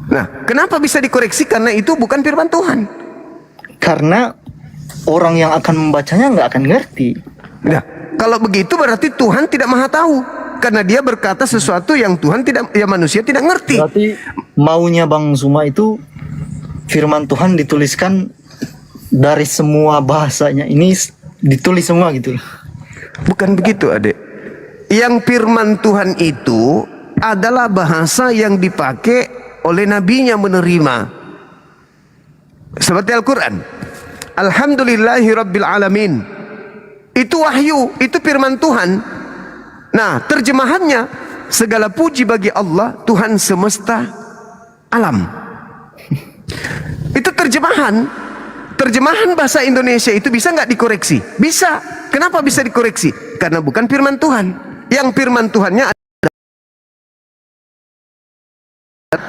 Nah, kenapa bisa dikoreksi? Karena itu bukan firman Tuhan. Karena orang yang akan membacanya nggak akan ngerti. Nah, kalau begitu berarti Tuhan tidak maha tahu. Karena dia berkata sesuatu yang manusia tidak ngerti. Berarti maunya Bang Zuma itu firman Tuhan dituliskan dari semua bahasanya ini ditulis semua gitu. Bukan begitu, adik. Yang firman Tuhan itu adalah bahasa yang dipakai oleh nabinya menerima. Seperti Al-Quran. Alhamdulillahi Rabbil Alamin. Itu wahyu, itu firman Tuhan. Nah, terjemahannya, segala puji bagi Allah, Tuhan semesta alam. Itu terjemahan. Terjemahan bahasa Indonesia itu bisa nggak dikoreksi? Bisa. Kenapa bisa dikoreksi? Karena bukan firman Tuhan. Yang firman Tuhannya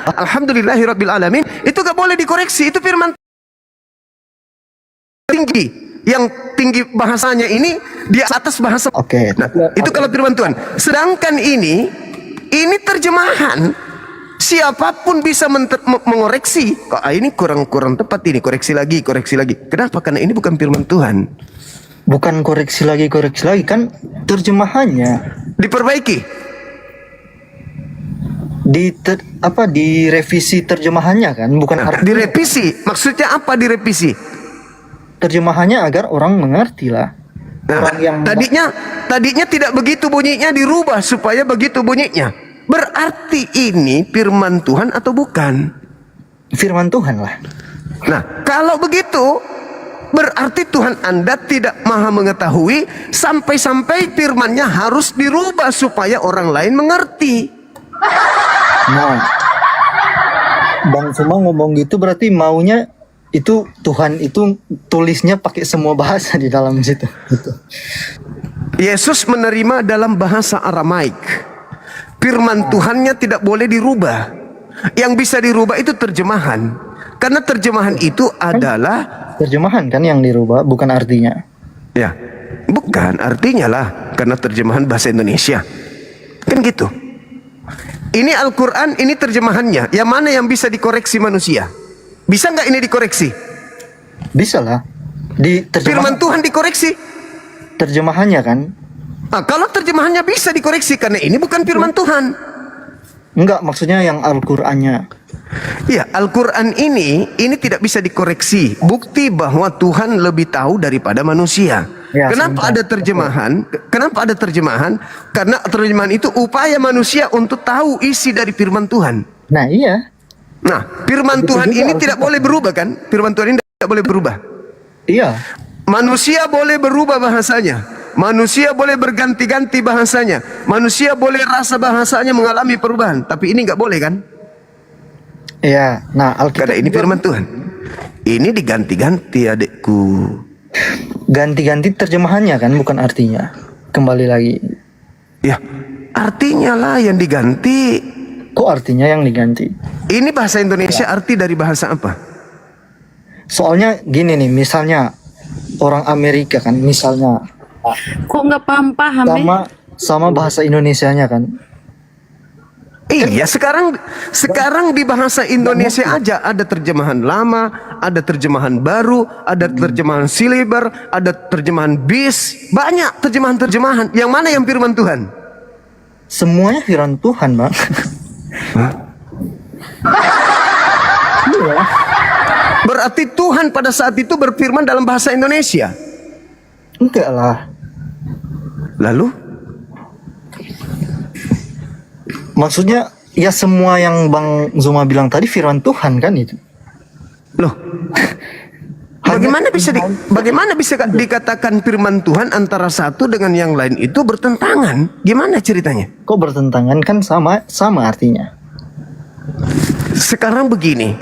Alhamdulillahi Rabbil Alamin. Itu gak boleh dikoreksi. Itu firman tinggi. Yang tinggi bahasanya ini di atas bahasa. Oke. Nah, itu kalau firman Tuhan. Sedangkan ini terjemahan. Siapapun bisa mengoreksi. Kok ini kurang tepat ini. Koreksi lagi. Kenapa? Karena ini bukan firman Tuhan. Bukan koreksi lagi kan terjemahannya Diperbaiki. direvisi terjemahannya kan, bukan Nah, direvisi. Maksudnya apa direvisi? terjemahannya agar orang mengerti lah. Nah, Orang yang tadinya tidak begitu bunyinya, dirubah supaya begitu bunyinya. Berarti ini firman Tuhan atau bukan? firman Tuhan lah. Nah, kalau begitu berarti Tuhan Anda tidak maha mengetahui sampai-sampai firman-Nya harus dirubah supaya orang lain mengerti. Nah, Bang Suma ngomong gitu berarti maunya itu Tuhan itu tulisnya pakai semua bahasa di dalam situ. Gitu. Yesus menerima dalam bahasa Aramaik. Firman Tuhannya tidak boleh dirubah. Yang bisa dirubah itu terjemahan. Karena terjemahan itu adalah Terjemahan kan yang dirubah, bukan artinya. ya, bukan artinya lah, karena terjemahan bahasa Indonesia. Kan gitu. Ini Al-Quran, ini terjemahannya. Yang mana yang bisa dikoreksi manusia? Bisa nggak ini dikoreksi? Bisa lah. Di Firman Tuhan dikoreksi. terjemahannya kan. Nah, kalau terjemahannya bisa dikoreksi, karena ini bukan firman Tuhan. Enggak, maksudnya yang Al-Qur'annya. Ya, Al-Quran ini tidak bisa dikoreksi. Bukti bahwa Tuhan lebih tahu daripada manusia. Ya, Kenapa sebentar. ada terjemahan? Kenapa ada terjemahan? Karena terjemahan itu upaya manusia untuk tahu isi dari firman Tuhan. Nah, iya. Nah, firman Begitu Tuhan juga ini Alkitab. tidak boleh berubah kan? Firman Tuhan ini tidak boleh berubah. Iya. Manusia boleh berubah bahasanya. Manusia boleh berganti-ganti bahasanya. Manusia boleh rasa bahasanya mengalami perubahan. Tapi ini nggak boleh kan? Iya. Nah, Alkitab Karena ini juga firman Tuhan. Ini diganti-ganti adikku. ganti-ganti terjemahannya kan, bukan artinya. Kembali lagi. Ya, artinya lah yang diganti. Kok artinya yang diganti? Ini bahasa Indonesia arti dari bahasa apa? Soalnya gini nih, misalnya orang Amerika kan, misalnya Kok nggak paham-paham ya? sama bahasa Indonesianya kan. Iya, sekarang di bahasa Indonesia aja ada terjemahan lama, ada terjemahan baru, ada terjemahan Silibur, ada terjemahan BIS, banyak terjemahan-terjemahan. Yang mana yang firman Tuhan? Semuanya firman Tuhan, Bang. Hah? Iya. Berarti Tuhan pada saat itu berfirman dalam bahasa Indonesia. Enggak lah. Lalu? Maksudnya ya semua yang Bang Zuma bilang tadi firman Tuhan kan itu. Loh, bagaimana bisa dikatakan firman Tuhan antara satu dengan yang lain itu bertentangan? Gimana ceritanya? Kok bertentangan kan sama artinya. Sekarang begini,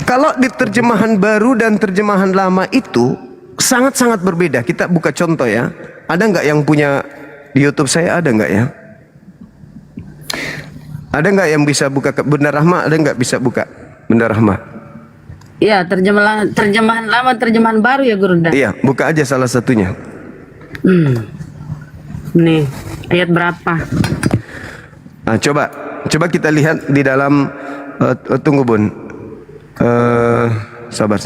kalau di terjemahan baru dan terjemahan lama itu sangat-sangat berbeda. Kita buka contoh ya. Ada nggak yang punya di YouTube saya? Ada nggak ya? Ada nggak yang bisa buka Bunda Rahma? Ada nggak bisa buka Bunda Rahma? Iya, terjemahan lama, terjemahan baru ya Gurunda. Iya, buka aja salah satunya. Nih, ayat berapa? Nah, coba kita lihat di dalam tunggu Bun. Sabar.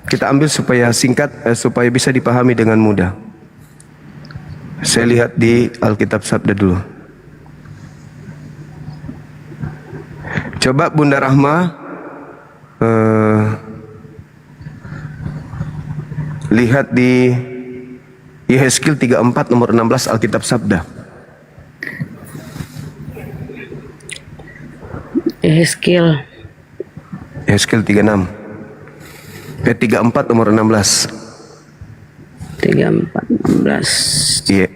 Kita ambil supaya singkat, supaya bisa dipahami dengan mudah. Saya lihat di Alkitab Sabda dulu. Coba Bunda Rahma lihat di Yehezkiel 34 nomor 16 Alkitab Sabda. Yehezkiel Yehezkiel 36. 34 nomor 16. 34 16. Iya.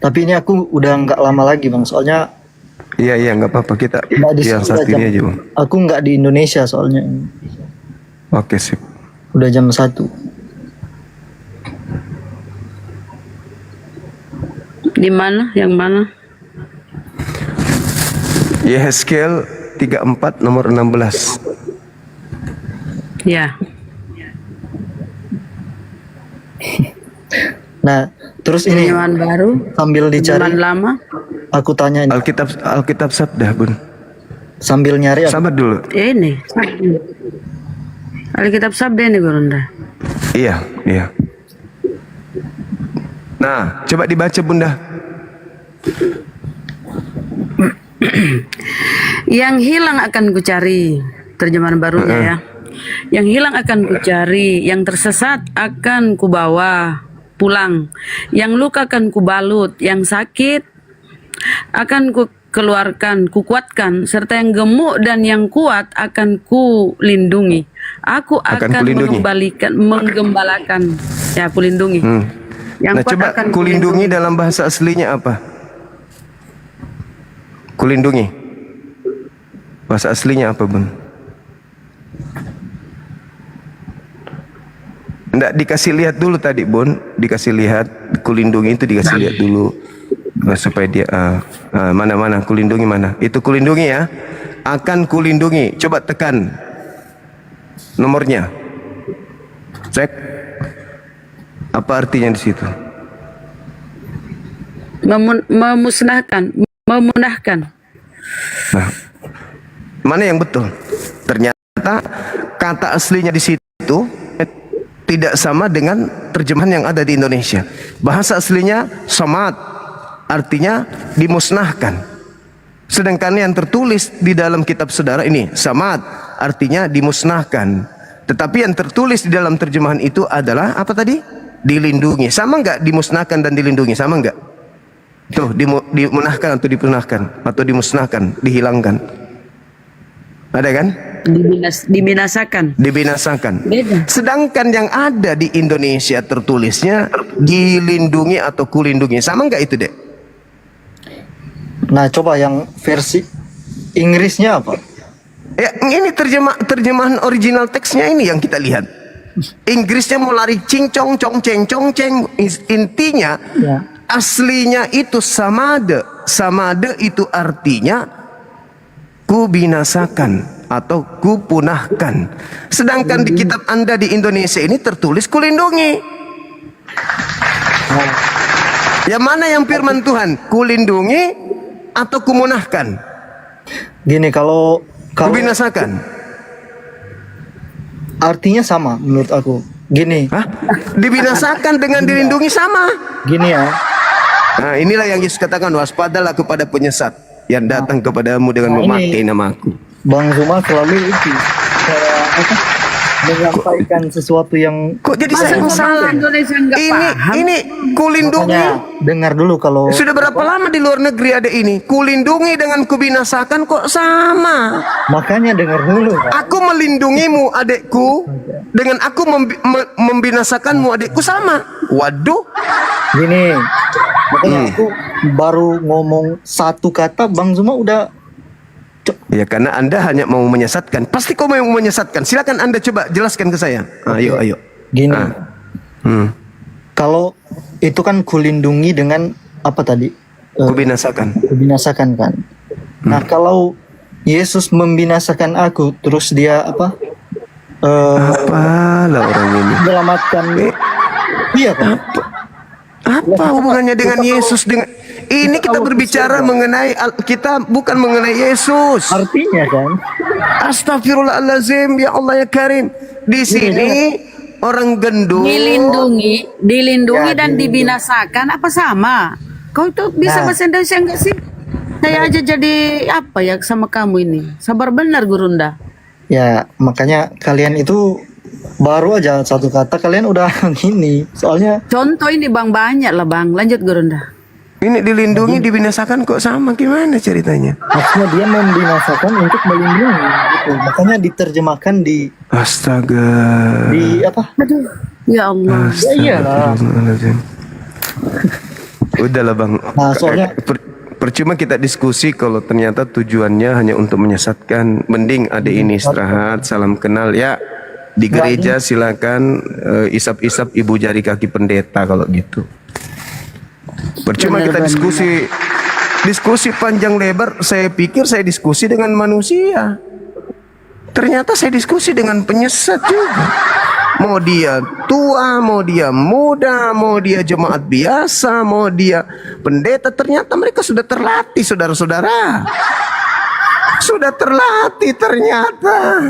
Tapi ini aku udah nggak lama lagi Bang, soalnya Iya nggak apa-apa, kita nggak di yang udah saat ini aja Bang. Aku nggak di Indonesia soalnya. Oke sip. Udah jam 1. Di mana? Yang mana? Yehezkiel 34 nomor 16. Ya. Nah, terus ini Terjemahan baru, sambil terjemahan dicari, lama. aku tanya ini, Alkitab Sabda Bun. sambil nyari aku, Sabar dulu. Ini. Sabda. Alkitab Sabda ini Gurunda. Iya. Nah, coba dibaca Bunda. Yang hilang akan kucari, terjemahan barunya ya. Yang hilang akan kucari, yang tersesat akan kubawa pulang, yang luka akan kubalut, yang sakit akan ku keluarkan, ku kuatkan, serta yang gemuk dan yang kuat akan ku lindungi. Aku Akan akan kulindungi. menggembalakan. Ya, aku lindungi. Yang Nah, kuat coba akan kulindungi dalam bahasa aslinya apa? Kulindungi. Bahasa aslinya apa, Bun? Nggak dikasih lihat dulu tadi, Bun. Dikasih lihat, kulindungi itu dikasih lihat dulu. Nah, supaya dia mana kulindungi mana? Itu kulindungi ya. Akan kulindungi. Coba tekan nomornya. Cek. Apa artinya di situ? memusnahkan, memunahkan. Nah, mana yang betul? Ternyata kata aslinya di situ tidak sama dengan terjemahan yang ada di Indonesia. Bahasa aslinya samad, artinya dimusnahkan. Sedangkan yang tertulis di dalam kitab saudara ini samad, artinya dimusnahkan. Tetapi yang tertulis di dalam terjemahan itu adalah apa tadi? Dilindungi. Sama enggak dimusnahkan dan dilindungi? Sama enggak? Tuh, dimunahkan atau dipunahkan atau dimusnahkan, dihilangkan. Ada kan? Dibinasakan. Dibinasakan. Beda. Sedangkan yang ada di Indonesia tertulisnya dilindungi atau kulindungi. Sama enggak itu, Dek? Nah, coba yang versi Inggrisnya apa? Ya, ini terjemahan original teksnya ini yang kita lihat. Inggrisnya mau lari cincong cong ceng cong ceng. Intinya Ya. aslinya itu samade. Samade itu artinya ku binasakan atau ku punahkan. Sedangkan di kitab Anda di Indonesia ini tertulis kulindungi. Yang mana yang firman Tuhan? Kulindungi atau kumunahkan? Gini, kalau Kubinasakan. artinya sama menurut aku. Gini, Hah? Dibinasakan dengan dilindungi sama. gini ya. Nah, inilah yang Yesus katakan, waspadalah kepada penyesat yang datang kepadamu dengan Nah, memakai ini- namaku. Bang Zuma selalu itu menyampaikan sesuatu yang Kok jadi Masa saya yang orang salah? Indonesia nggak paham? Ini kulindungi. makanya dengar dulu kalau Sudah berapa lama di luar negeri ada ini? Kulindungi dengan kubinasakan kok sama. makanya dengar dulu Pak. Aku melindungimu adekku dengan aku membinasakanmu adekku sama. Waduh. Gini, makanya aku baru ngomong satu kata Bang Zuma udah Ya karena Anda hanya mau menyesatkan. Pasti kau mau menyesatkan. Silakan Anda coba jelaskan ke saya. Ayo, ayo. gini. Hmm. Kalau itu kan kulindungi dengan apa tadi? Kubinasakan. Membinasakan kan. Nah, kalau Yesus membinasakan aku, terus dia apa? Apalah orang ini. Menyelamatkan. Iya kan? Apa hubungannya dengan Yesus? Dengan ini kita berbicara mengenai kita bukan mengenai Yesus. Artinya kan? Astagfirullahalazim, ya Allah ya Karim. Di sini orang gendut. Dilindungi Ya, dan dibinasakan apa sama? Kau itu bisa Nah. bahasa Indonesia enggak sih? Saya aja jadi apa ya sama kamu ini? Sabar benar Gurunda. Ya, makanya kalian itu baru aja satu kata kalian udah gini. Soalnya Contoh ini Bang banyak lah Bang. Lanjut Gurunda. Ini dilindungi, dibinasakan kok sama? Gimana ceritanya? maksudnya dia membinasakan untuk melindungi gitu. Makanya diterjemahkan di Astaga. apa? Aduh, ya Allah. Ya iyalah. Astagfirullahaladzim. Udahlah Bang. Nah, soalnya- Percuma kita diskusi kalau ternyata tujuannya hanya untuk menyesatkan. Mending ada ini istirahat, salam kenal ya. Di gereja silakan isap-isap ibu jari kaki pendeta kalau gitu. Percuma kita diskusi panjang lebar. Saya pikir saya diskusi dengan manusia. Ternyata saya diskusi dengan penyesat juga. Mau dia tua, mau dia muda, mau dia jemaat biasa, mau dia pendeta, ternyata mereka sudah terlatih, saudara-saudara. Sudah terlatih ternyata.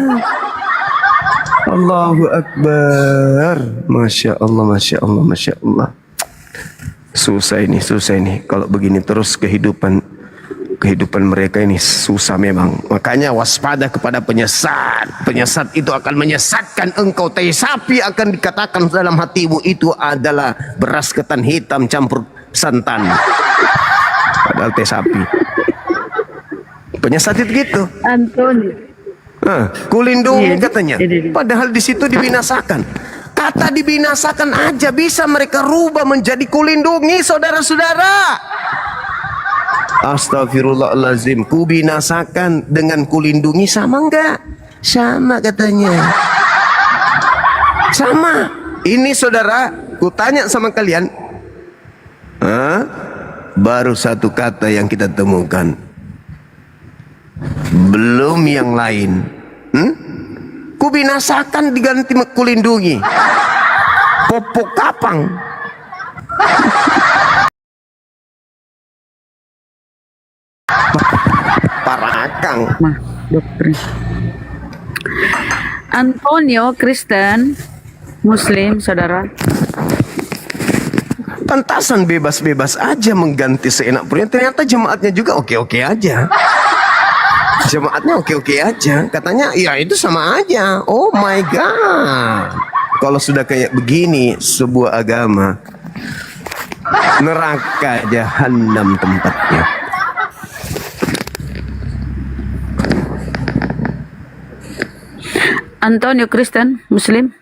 Allahu Akbar. Masya Allah, Masya Allah, Masya Allah. Susah ini. Kalau begini terus kehidupan mereka ini susah memang. Makanya waspada kepada penyesat. Penyesat itu akan menyesatkan engkau. Tai sapi akan dikatakan dalam hatimu itu adalah beras ketan hitam campur santan. Pada padahal teh sapi. Penyesat itu gitu. Antonio. Kulindungi Iya, katanya. iya. Padahal di situ dibinasakan. Kata dibinasakan aja bisa mereka rubah menjadi kulindungi, saudara-saudara. Astagfirullahalazim. Ku binasakan dengan kulindungi sama enggak? Sama katanya. Sama. Ini saudara, ku tanya sama kalian. Baru satu kata yang kita temukan. Belum yang lain. Ku binasakan diganti kulindungi. Popok kapang. Parakang. Mah, doktrin. Antonio Kristen, Muslim, saudara. Pantasan bebas-bebas aja mengganti seenak perintah. Ternyata jemaatnya juga oke-oke aja. Jemaatnya oke-oke aja. Katanya ya itu sama aja. Oh my god. Kalau sudah kayak begini sebuah agama, neraka jahanam tempatnya. Antonio Kristen, Muslim.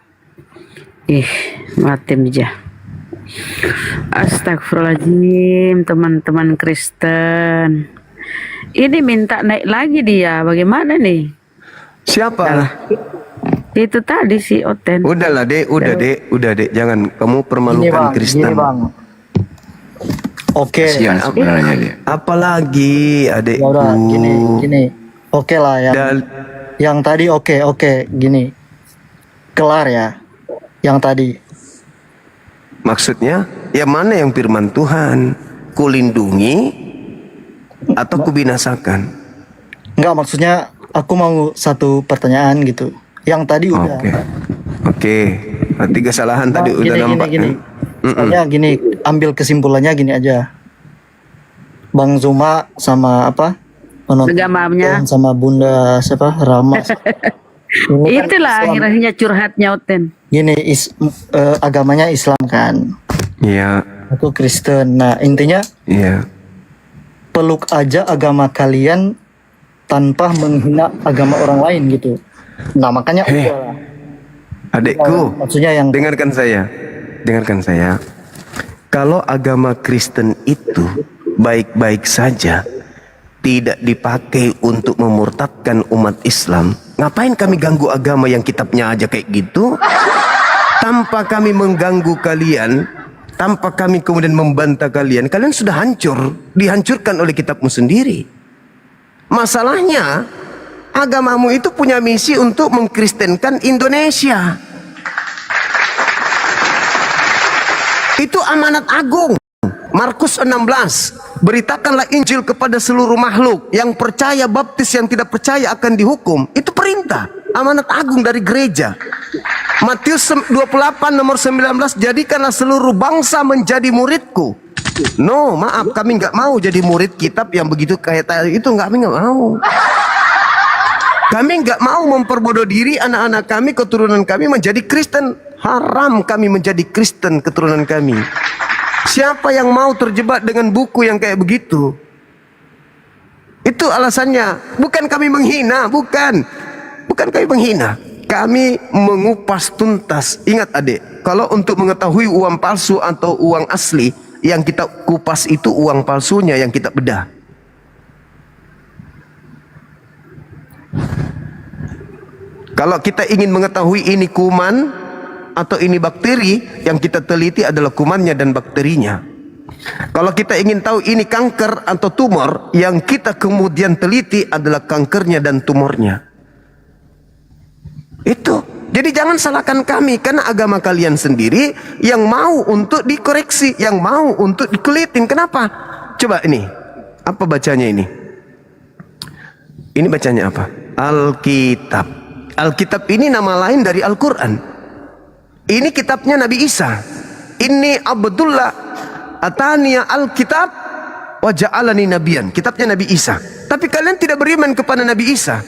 Mati aja. Astagfirullahaladzim, teman-teman Kristen. Ini minta naik lagi dia, bagaimana nih? Siapa? Itu tadi si Oten. Udahlah dek, udah dek. Jangan kamu permalukan Kristen. Gini bang. Oke. Kasihan sebenarnya dia. Apalagi adekku. Ya udah, gini. Oke lah ya. Yang tadi oke, gini. Kelar ya. Yang tadi. Maksudnya, ya mana yang firman Tuhan? Kulindungi atau kubinasakan? Enggak, maksudnya aku mau satu pertanyaan gitu. Yang tadi udah. Oke. Berarti kesalahan tadi udah nampak. Gini. Soalnya gini, ambil kesimpulannya gini aja. Bang Zuma sama apa? Agamanya. Sama Bunda siapa? Rama. Ini kan Itulah Islam. akhirnya curhatnya Oten. Gini, agamanya Islam kan. Iya. Aku Kristen. Nah, intinya Iya. peluk aja agama kalian tanpa menghina agama orang lain gitu. Nah, makanya Hei. udah. Adekku, Maksudnya yang dengarkan saya. Kalau agama Kristen itu baik-baik saja, tidak dipakai untuk memurtadkan umat Islam, ngapain kami ganggu agama yang kitabnya aja kayak gitu? Tanpa kami mengganggu kalian, tanpa kami kemudian membantah kalian, kalian sudah hancur, dihancurkan oleh kitabmu sendiri. Masalahnya, agamamu itu punya misi untuk mengkristenkan Indonesia. Itu amanat agung. Markus 16, beritakanlah Injil kepada seluruh makhluk, yang percaya baptis, yang tidak percaya akan dihukum. Itu perintah, amanat agung dari gereja. Matius 28 nomor 19, jadikanlah seluruh bangsa menjadi muridku. No, maaf, kami nggak mau jadi murid kitab yang begitu kayak tadi itu, kami nggak mau. Kami nggak mau memperbodoh diri anak-anak kami, keturunan kami menjadi Kristen. Haram kami menjadi Kristen keturunan kami. Siapa yang mau terjebak dengan buku yang kayak begitu? Itu alasannya. Bukan kami menghina, bukan kami menghina. Kami mengupas tuntas. Ingat adik, kalau untuk mengetahui uang palsu atau uang asli, yang kita kupas itu uang palsunya yang kita bedah. Kalau kita ingin mengetahui ini kuman atau ini bakteri, yang kita teliti adalah kumannya dan bakterinya. Kalau kita ingin tahu ini kanker atau tumor, yang kita kemudian teliti adalah kankernya dan tumornya. Itu. Jadi jangan salahkan kami, karena agama kalian sendiri yang mau untuk dikoreksi, yang mau untuk dikulitin. Kenapa? Coba ini, apa bacanya ini? Ini bacanya apa? Alkitab. Alkitab ini nama lain dari Al-Quran. Ini kitabnya Nabi Isa. Ini Abdullah ataniya Alkitab wa ja'alani nabiyan. Kitabnya Nabi Isa. Tapi kalian tidak beriman kepada Nabi Isa.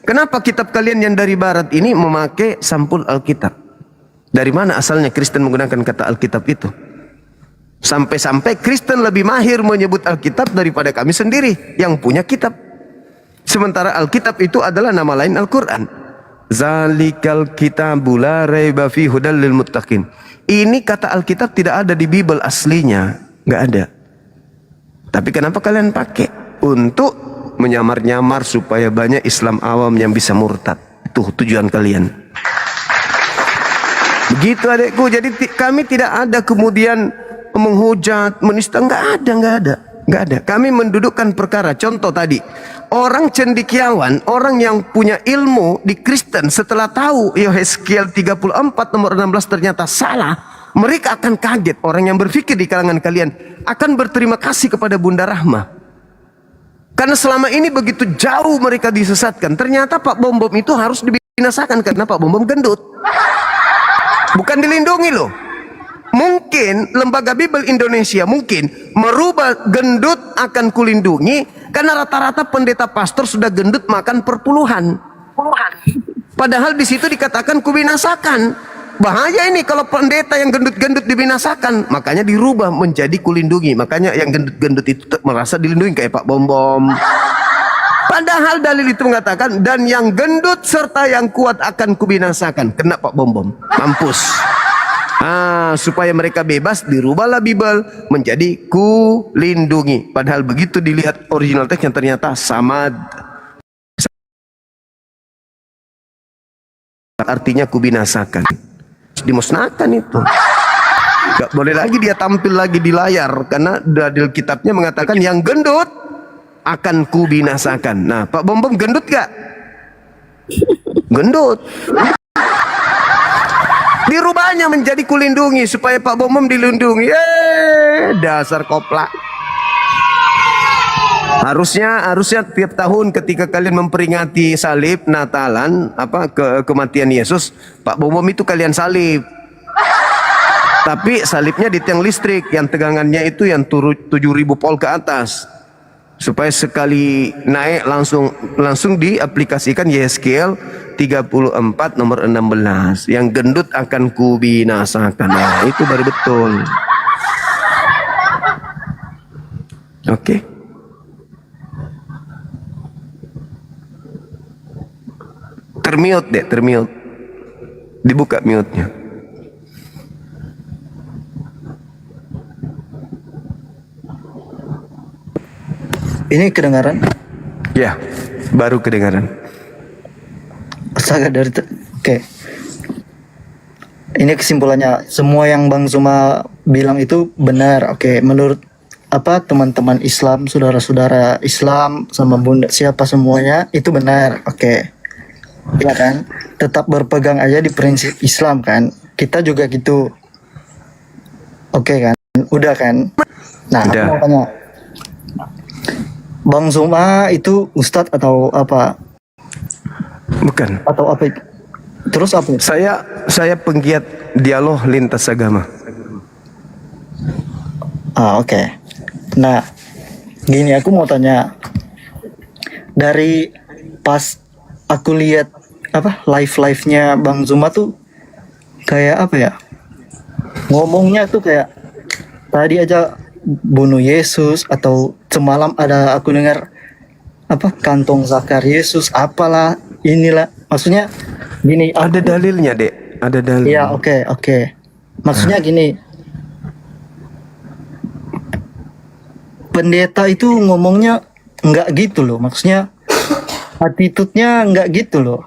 Kenapa kitab kalian yang dari barat ini memakai sampul Alkitab? Dari mana asalnya Kristen menggunakan kata Alkitab itu? Sampai-sampai Kristen lebih mahir menyebut Alkitab daripada kami sendiri yang punya kitab. Sementara Alkitab itu adalah nama lain Al-Quran. Zalikal kitabu la raiba fi hudal lil muttaqin. Ini kata Alkitab tidak ada di Bible aslinya, nggak ada. Tapi kenapa kalian pakai? Untuk menyamar-nyamar supaya banyak Islam awam yang bisa murtad. Itu tujuan kalian. Begitu adikku. Jadi kami tidak ada kemudian menghujat, menista, nggak ada. Kami mendudukkan perkara. Contoh tadi, orang cendekiawan, orang yang punya ilmu di Kristen setelah tahu Yehezkiel 34 nomor 16 ternyata salah, mereka akan kaget. Orang yang berpikir di kalangan kalian akan berterima kasih kepada Bunda Rahma. Karena selama ini begitu jauh mereka disesatkan. Ternyata Pak Bom Bom itu harus dibinasakan karena Pak Bom Bom gendut. Bukan dilindungi loh. Mungkin lembaga Bible Indonesia mungkin merubah gendut akan kulindungi karena rata-rata pendeta pastor sudah gendut makan perpuluhan. Padahal di situ dikatakan kubinasakan. Bahaya ini kalau pendeta yang gendut-gendut dibinasakan. Makanya dirubah menjadi kulindungi. Makanya yang gendut-gendut itu merasa dilindungi kayak Pak Bom Bom. Padahal dalil itu mengatakan dan yang gendut serta yang kuat akan kubinasakan. Kena Pak Bom Bom. Mampus. Supaya mereka bebas dirubahlah Bible menjadi kulindungi. Padahal begitu dilihat original teksnya ternyata samad. Artinya kubinasakan. Dimusnahkan itu. Gak boleh lagi dia tampil lagi di layar karena dalil kitabnya mengatakan yang gendut akan kubinasakan. Nah, Pak Bom Bom gendut gak? Gendut. Dirubahnya menjadi kulindungi supaya Pak Bom Bom dilindungi. Dasar koplak. Harusnya tiap tahun ketika kalian memperingati salib Natalan kematian Yesus, Pak Bom Bom itu kalian salib. Tapi salibnya di tiang listrik yang tegangannya itu yang 7.000 volt ke atas. Supaya sekali naik langsung diaplikasikan Yehezkiel 34 nomor 16. Yang gendut akan kubinasakan. Nah, itu baru betul. Oke. Termute. Dibuka mute-nya. Ini kedengaran? Ya, baru kedengaran. Astaga dari Oke. Ini kesimpulannya, semua yang Bang Zuma bilang itu benar. Oke, menurut teman-teman Islam, saudara-saudara Islam sama bunda siapa semuanya itu benar. Oke. Ya kan? Tetap berpegang aja di prinsip Islam kan. Kita juga gitu. Oke kan? Udah kan? Nah, aku mau tanya. Bang Zuma itu ustadz atau apa? Bukan. Atau apa? Terus apa? Saya penggiat dialog lintas agama. Oke. Nah, gini aku mau tanya. Dari pas aku lihat live-nya Bang Zuma tuh kayak apa ya? Ngomongnya tuh kayak tadi aja bunuh Yesus atau semalam ada aku dengar kantong zakar Yesus apalah inilah maksudnya gini ada dalilnya Dek, ada dalil. Ya oke. Maksudnya gini, pendeta itu ngomongnya nggak gitu loh, maksudnya attitude-nya nggak gitu loh.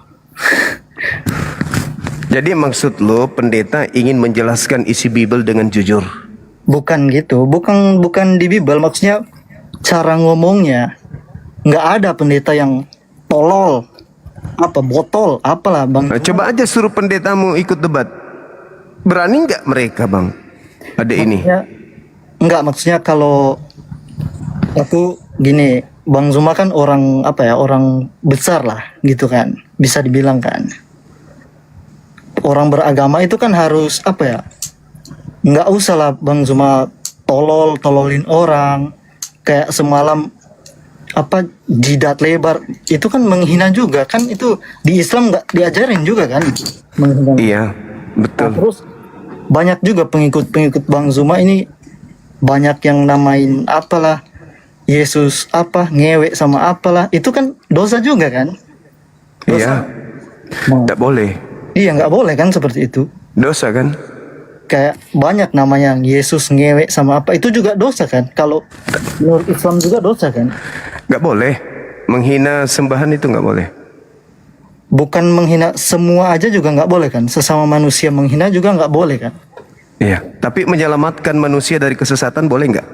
Jadi maksud lo pendeta ingin menjelaskan isi Bible dengan jujur? Bukan gitu, bukan di Bible, maksudnya cara ngomongnya. Nggak ada pendeta yang tolol, botol, apalah Bang. Coba aja suruh pendetamu ikut debat. Berani nggak mereka Bang? Ada ini? Nggak, maksudnya kalau aku gini, Bang Zuma kan orang orang besar lah gitu kan, bisa dibilang kan. Orang beragama itu kan harus nggak usah lah Bang Zuma tololin orang kayak semalam jidat lebar itu kan menghina juga kan, itu di Islam nggak diajarin juga kan menghina. Iya betul. Nah, terus banyak juga pengikut Bang Zuma ini banyak yang namain apalah Yesus apa ngewek sama apalah, itu kan dosa juga kan? Iya, Nah, tidak boleh. iya nggak boleh kan seperti itu. Dosa kan? Kayak banyak namanya Yesus ngewek sama apa, itu juga dosa kan? Kalau menurut Islam juga dosa kan? Nggak boleh. Menghina sembahan itu nggak boleh. Bukan menghina semua aja juga nggak boleh kan? Sesama manusia menghina juga nggak boleh kan? Iya. Tapi menyelamatkan manusia dari kesesatan boleh nggak?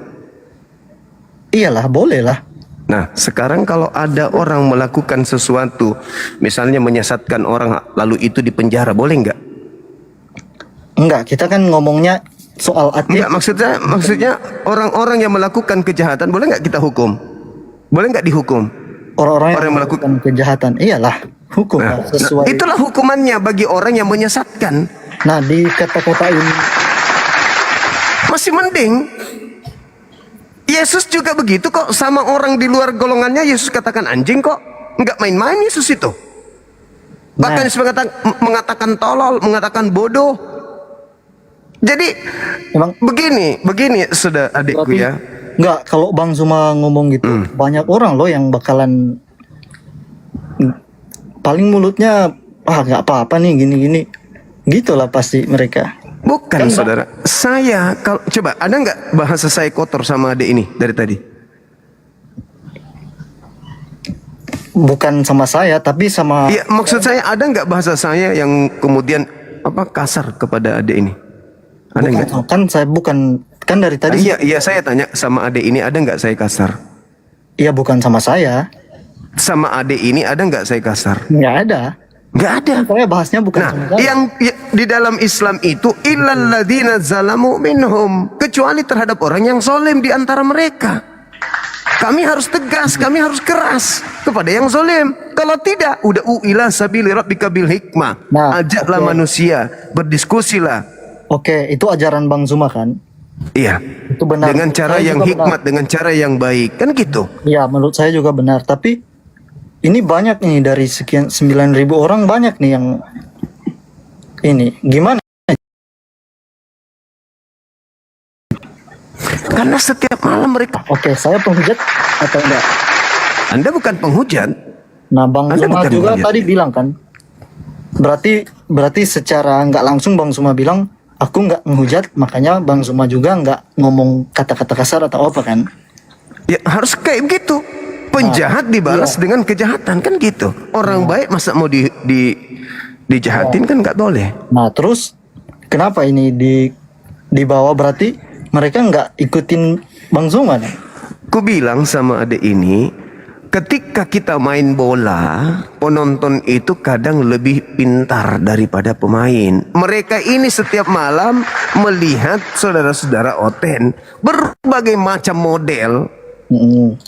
Iyalah, boleh lah. Nah, sekarang kalau ada orang melakukan sesuatu, misalnya menyesatkan orang, lalu itu dipenjara, boleh nggak? Enggak, kita kan ngomongnya soal ateis. Enggak, maksudnya orang-orang yang melakukan kejahatan boleh nggak kita hukum? Boleh nggak dihukum? Orang-orang Orang yang yang melakukan kejahatan, iyalah hukum Nah, lah, sesuai. itulah hukumannya bagi orang yang menyesatkan. Nah, di kata-kata ini Masih mending. Yesus juga begitu kok, sama orang di luar golongannya Yesus katakan anjing kok. Nggak main-main Yesus itu. Bahkan Nah. Yesus mengatakan tolol, mengatakan bodoh. Jadi memang begini saudara adikku berarti ya. enggak, kalau Bang Zuma ngomong gitu, banyak orang loh yang bakalan paling mulutnya nggak apa-apa nih gini-gini. Gitulah pasti mereka. Bukan saudara. Saya kalau coba ada nggak bahasa saya kotor sama adik ini dari tadi? Bukan sama saya, tapi sama Iya, maksud saya ada nggak bahasa saya yang kemudian kasar kepada adik ini? Ada nggak? kan saya bukan kan dari tadi. Iya, saya tanya sama adik ini ada nggak saya kasar? Iya, bukan sama saya. Sama adik ini ada nggak saya kasar? Nggak ada. Nggak ada. Saya bahasnya bukan Nah, sama saya. yang di dalam Islam itu illalladzina zalamu minhum, kecuali terhadap orang yang zalim di antara mereka. Kami harus tegas, kami harus keras kepada yang zalim. Kalau tidak, udah ila sabili rabbika bil hikmah. Nah, Ajaklah oke. manusia, berdiskusilah. Oke, itu ajaran Bang Zuma kan? Iya. Itu benar. Dengan cara Saya yang juga hikmat, dengan cara yang baik, kan gitu. Iya, menurut saya juga benar. Tapi ini banyak nih dari sekian 9.000 orang, banyak nih yang ini. Gimana? Karena setiap malam mereka. Oke, saya penghujat atau enggak? Anda bukan penghujat. Nah, Bang Anda Zuma bukan juga penghujat. tadi bilang kan. Berarti secara nggak langsung Bang Zuma bilang, aku nggak menghujat, makanya Bang Zuma juga nggak ngomong kata-kata kasar atau apa kan? Ya harus kayak begitu. Penjahat dibalas dengan kejahatan kan gitu. Orang baik masa mau dijahatin kan nggak boleh. Nah, terus kenapa ini dibawa, berarti mereka nggak ikutin Bang Zuma nih? Ku bilang sama adik ini, ketika kita main bola, penonton itu kadang lebih pintar daripada pemain. Mereka ini setiap malam melihat saudara-saudara Oten berbagai macam model. Mm-mm.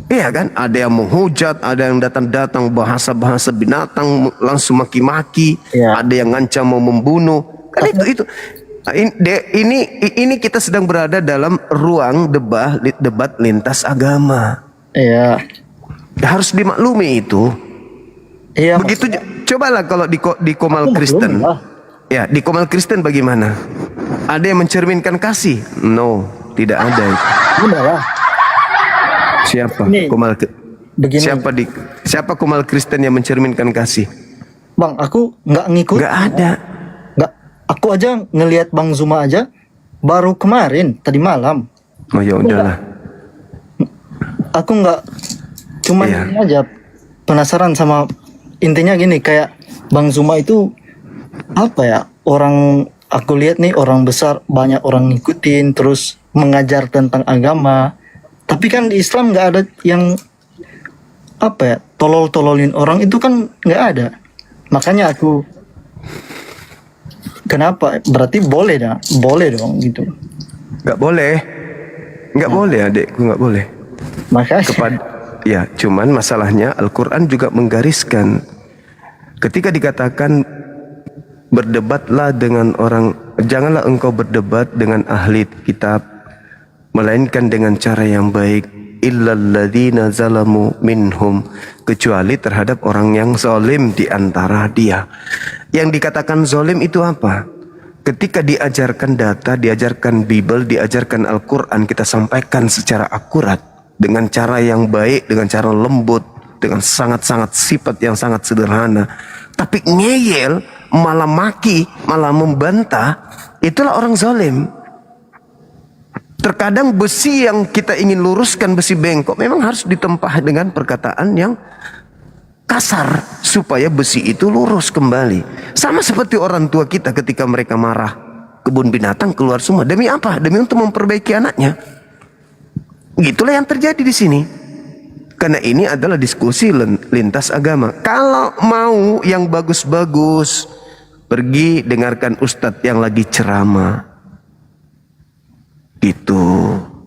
Iya kan? Ada yang menghujat, ada yang datang-datang bahasa-bahasa binatang langsung maki-maki, Iya. ada yang ngancam mau membunuh. Kan itu. Ini kita sedang berada dalam ruang debat lintas agama. Iya. Harus dimaklumi itu. Iya. Begitu cobalah kalau di Komal Aku Kristen. maklum lah. Ya, di Komal Kristen bagaimana? Ada yang mencerminkan kasih? No, tidak ada itu. Udah lah. Siapa? Ini, begini. Siapa Komal Kristen yang mencerminkan kasih? Bang, aku nggak ngikut. Nggak ada. Nggak. Aku aja ngelihat Bang Zuma aja baru kemarin, tadi malam. Oh ya udahlah. Aku nggak, cuman Iya. ini aja penasaran sama, intinya gini, kayak Bang Zuma itu apa ya, orang, aku lihat nih orang besar, banyak orang ngikutin, terus mengajar tentang agama. Tapi kan di Islam nggak ada yang apa ya, tolol-tololin orang, itu kan nggak ada. Makanya aku, kenapa? Berarti boleh dong gitu. Nggak boleh. Nggak boleh adekku, nggak boleh. Makanya Ya, cuman masalahnya Al-Quran juga menggariskan ketika dikatakan berdebatlah dengan orang, janganlah engkau berdebat dengan ahli kitab melainkan dengan cara yang baik, illalladzina zalamu minhum, kecuali terhadap orang yang zalim di antara dia. Yang dikatakan zalim itu apa? ketika diajarkan data, diajarkan Bible, diajarkan Al-Quran, kita sampaikan secara akurat, dengan cara yang baik, dengan cara lembut, dengan sangat-sangat sifat yang sangat sederhana. Tapi ngeyel, malah maki, malah membantah, itulah orang zalim. Terkadang besi yang kita ingin luruskan, besi bengkok, memang harus ditempah dengan perkataan yang kasar supaya besi itu lurus kembali. Sama seperti orang tua kita ketika mereka marah, kebun binatang keluar semua. Demi apa? Demi untuk memperbaiki anaknya. Gitulah yang terjadi di sini. Karena ini adalah diskusi lintas agama. Kalau mau yang bagus-bagus, pergi dengarkan ustadz yang lagi ceramah. Gitu.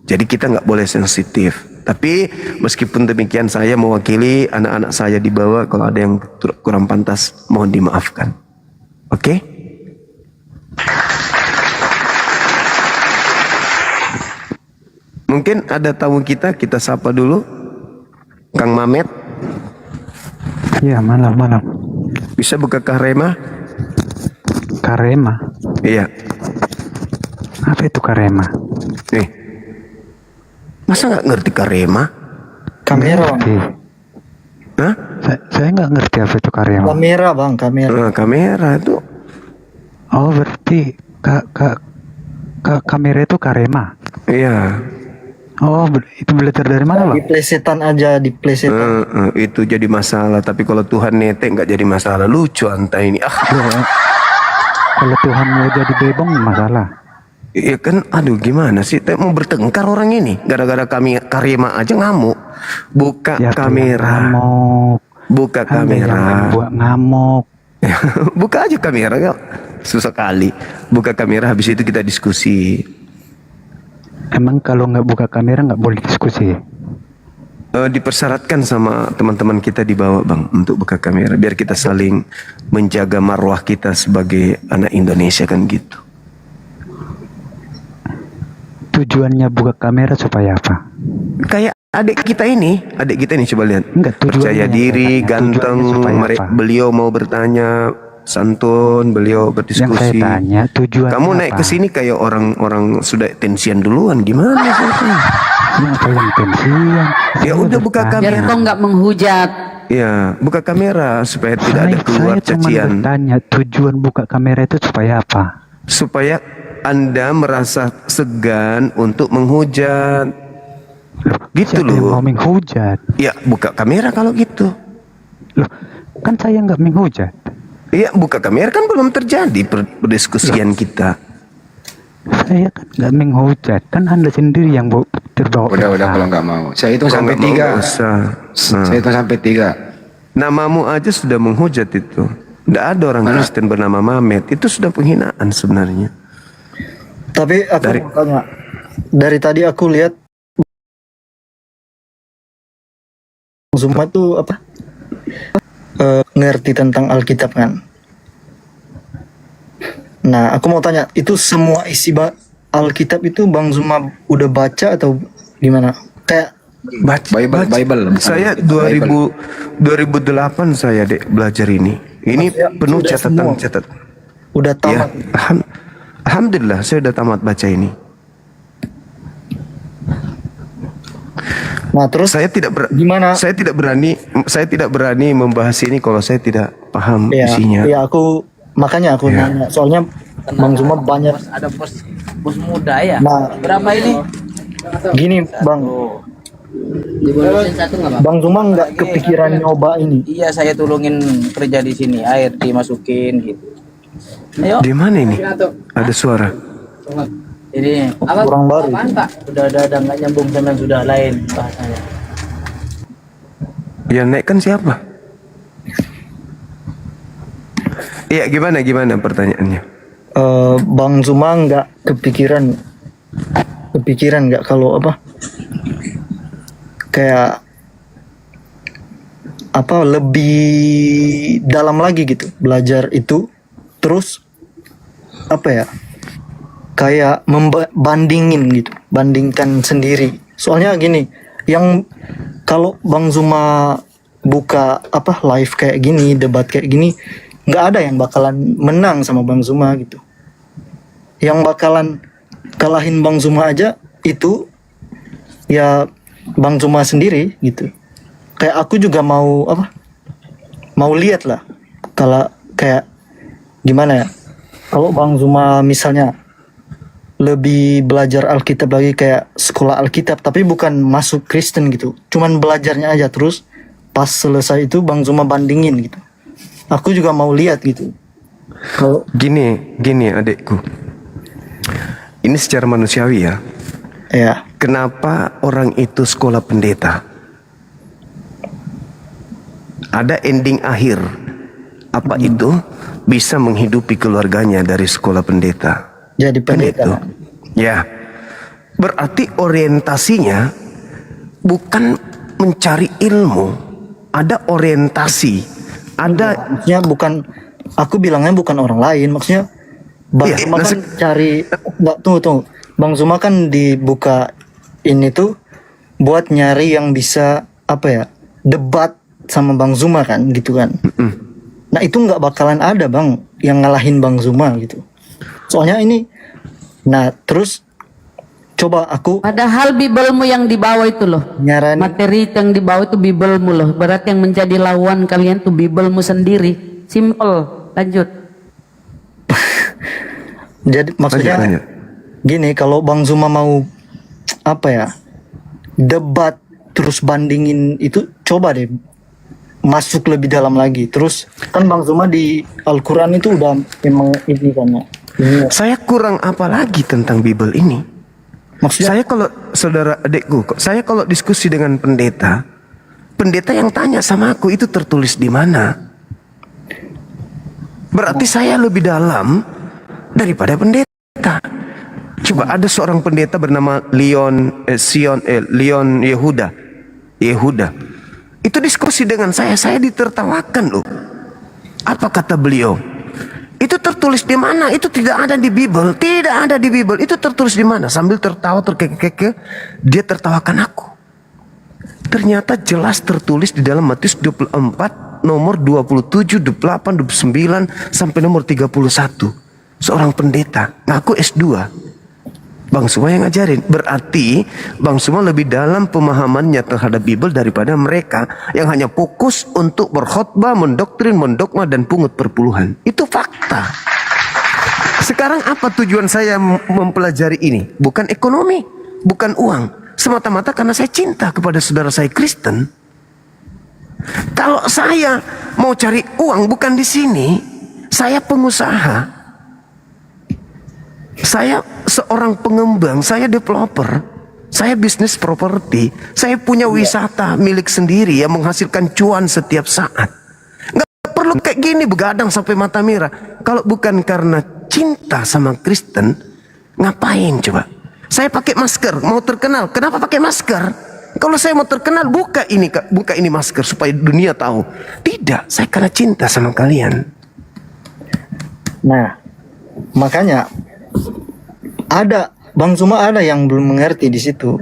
Jadi kita nggak boleh sensitif. Tapi meskipun demikian, saya mewakili anak-anak saya di bawah. Kalau ada yang kurang pantas, mohon dimaafkan. Oke? Mungkin ada tamu kita sapa dulu. Kang Mamet. Ya, malam. Bisa buka Karema? Karema. Iya. Apa itu Karema? Masa nggak ngerti Karema? Kamera. Ngerti. Hah? Saya nggak ngerti apa itu Karema. Kamera bang, kamera. Kamera itu. Oh, berarti kamera itu Karema. Iya. Oh, itu belajar dari mana, Di Bang? plesetan aja, di plesetan. Itu jadi masalah. Tapi kalau Tuhan netek nggak jadi masalah. Lucu anta ini. Kalau Tuhan mau jadi bebong masalah. Iya kan, aduh gimana sih? Mau bertengkar orang ini. Gara-gara kami Karema aja ngamuk. Buka Ya, kamera. ngamuk. Buka Anda kamera. yang buat ngamuk. Buka aja kamera ya. Susah kali. Buka kamera, habis itu kita diskusi. Emang kalau nggak buka kamera nggak boleh diskusi? Dipersyaratkan sama teman-teman kita di bawah bang untuk buka kamera biar kita saling menjaga marwah kita sebagai anak Indonesia kan gitu. Tujuannya buka kamera supaya apa? Kayak adik kita ini coba lihat. Enggak, tujuannya Percaya yang diri, saya tanya. ganteng, Tujuannya supaya apa? beliau mau bertanya, santun, beliau Yang saya berdiskusi. tanya tujuannya Kamu naik apa? ke sini kayak orang-orang sudah tensian duluan, gimana sih? Apa yang tensian? Ya Saya udah buka bertanya. Biar kamera. kau nggak menghujat. Ya, buka kamera supaya tidak ada keluar Saya cuma cacian. bertanya tujuan buka kamera itu supaya apa? Supaya Anda merasa segan untuk menghujat. Gitu Siapa yang loh. mau menghujat? Ya, buka kamera kalau gitu. Loh, kan saya nggak menghujat. Iya, buka kamera kan belum terjadi perdiskusian kita. Saya kan nggak menghujat. Kan Anda sendiri yang terbawa. Udah perasaan. kalau nggak mau. Saya hitung Kalau sampai nggak mau, 3. nggak usah. Saya hitung sampai 3. Namamu aja sudah menghujat itu. Tidak ada orang Mana? Kristen bernama Mamet. Itu sudah penghinaan sebenarnya. Tapi aku mau tanya, dari tadi aku lihat Zuma tuh apa? Ngerti tentang Alkitab kan? Nah, aku mau tanya, itu semua isi Alkitab itu Bang Zuma udah baca atau gimana? Kayak Bible. Saya Bible. 2008 saya dek belajar ini. Ini Maksudnya penuh sudah semua? catatan. udah Ya, tamat. alhamdulillah saya udah tamat baca ini. Nah, terus gimana? Saya tidak berani membahas ini kalau saya tidak paham Ya, isinya. ya makanya aku Ya. nanya. Soalnya Bang Zuma banyak. Ada bos muda ya. Nah, Berapa ini? gini Bang, Dibonusin satu nggak bang? Bang Zuma nggak kepikiran nyoba ini. Iya, saya tolongin kerja di sini, air dimasukin gitu. Ayo. Di mana ini? Ada suara. Ini Kurang baru. udah nggak nyambung sama yang sudah lain bahasanya. Yang naik kan siapa? Iya, gimana pertanyaannya? Bang Zuma nggak kepikiran nggak kalau apa? Kayak apa lebih dalam lagi gitu belajar itu, terus apa ya? Kayak bandingin gitu, bandingkan sendiri. Soalnya gini, yang kalau Bang Zuma buka apa live kayak gini, debat kayak gini, nggak ada yang bakalan menang sama Bang Zuma gitu. yang bakalan kalahin Bang Zuma aja itu ya Bang Zuma sendiri gitu. Kayak aku juga mau apa? Mau lihat lah kalau kayak gimana ya? Kalau Bang Zuma misalnya lebih belajar Alkitab lagi kayak sekolah Alkitab tapi bukan masuk Kristen gitu. Cuman belajarnya aja terus pas selesai itu Bang Zuma bandingin gitu. Aku juga mau lihat gitu. Kalau Gini adikku. Ini secara manusiawi ya. ya Kenapa orang itu sekolah pendeta? Ada ending akhir. Apa itu? Bisa menghidupi keluarganya dari sekolah pendeta. jadi Kan itu. pendeta. Ya. Berarti orientasinya bukan mencari ilmu. Ada orientasi. Ada Maksudnya bukan, aku bilangnya bukan orang lain, maksudnya Bang Iya, Zuma kan maksud- cari, enggak, tunggu, Bang Zuma kan dibuka ini tuh buat nyari yang bisa apa ya, debat sama Bang Zuma kan, gitu kan. Nah itu nggak bakalan ada Bang yang ngalahin Bang Zuma gitu. Soalnya ini, nah terus coba aku Padahal Bibelmu yang dibawa itu loh. nyaranin, Materi yang dibawa itu Bibelmu loh. Berarti yang menjadi lawan kalian tuh Bibelmu sendiri. Simple. Lanjut. jadi maksudnya Lanjut. gini, kalau Bang Zuma mau apa ya, debat terus bandingin itu, coba deh masuk lebih dalam lagi. Terus kan Bang Zuma di Al-Quran itu udah emang ini kan ya. Ini, Saya kurang apa lagi tentang Bible ini? maksudnya Saya kalau saudara adikku, saya kalau diskusi dengan pendeta, pendeta yang tanya sama aku itu tertulis di mana? Berarti saya lebih dalam daripada pendeta. Coba ada seorang pendeta bernama Leon Yehuda. Itu diskusi dengan saya ditertawakan loh. Apa kata beliau? Itu tertulis di mana? Itu tidak ada di Bible. Tidak ada di Bible. Itu tertulis di mana? Sambil tertawa terkekeh, dia tertawakan aku. Ternyata jelas tertulis di dalam Matius 24 nomor 27, 28, 29 sampai nomor 31. Seorang pendeta ngaku S2. Bang Suma yang ngajarin. Berarti Bang Suma lebih dalam pemahamannya terhadap Bible daripada mereka yang hanya fokus untuk berkhotbah, mendoktrin, mendogma dan pungut perpuluhan. Itu fakta. Sekarang apa tujuan saya mempelajari ini? Bukan ekonomi, bukan uang. Semata-mata karena saya cinta kepada saudara saya Kristen. Kalau saya mau cari uang bukan di sini. Saya pengusaha. Saya seorang pengembang, saya developer, saya bisnis properti, saya punya wisata milik sendiri yang menghasilkan cuan setiap saat. Nggak perlu kayak gini begadang sampai mata merah. Kalau bukan karena cinta sama Kristen, ngapain coba? Saya pakai masker, mau terkenal. Kenapa pakai masker? Kalau saya mau terkenal, buka ini masker supaya dunia tahu. Tidak, saya karena cinta sama kalian. nah makanya ada Bang Zuma ada yang belum mengerti di situ.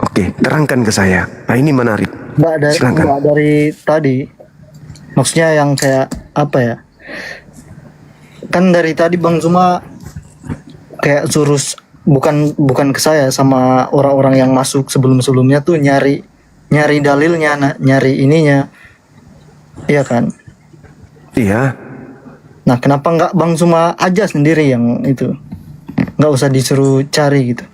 Oke, terangkan ke saya. Nah ini menarik. Silakan. Nggak dari tadi. Maksudnya yang kayak apa ya? Kan dari tadi Bang Zuma kayak suruh bukan ke saya, sama orang-orang yang masuk sebelum-sebelumnya tuh nyari dalilnya, nyari ininya. Iya kan? Iya. Nah, kenapa nggak Bang Zuma aja sendiri yang itu? Nggak usah disuruh cari gitu.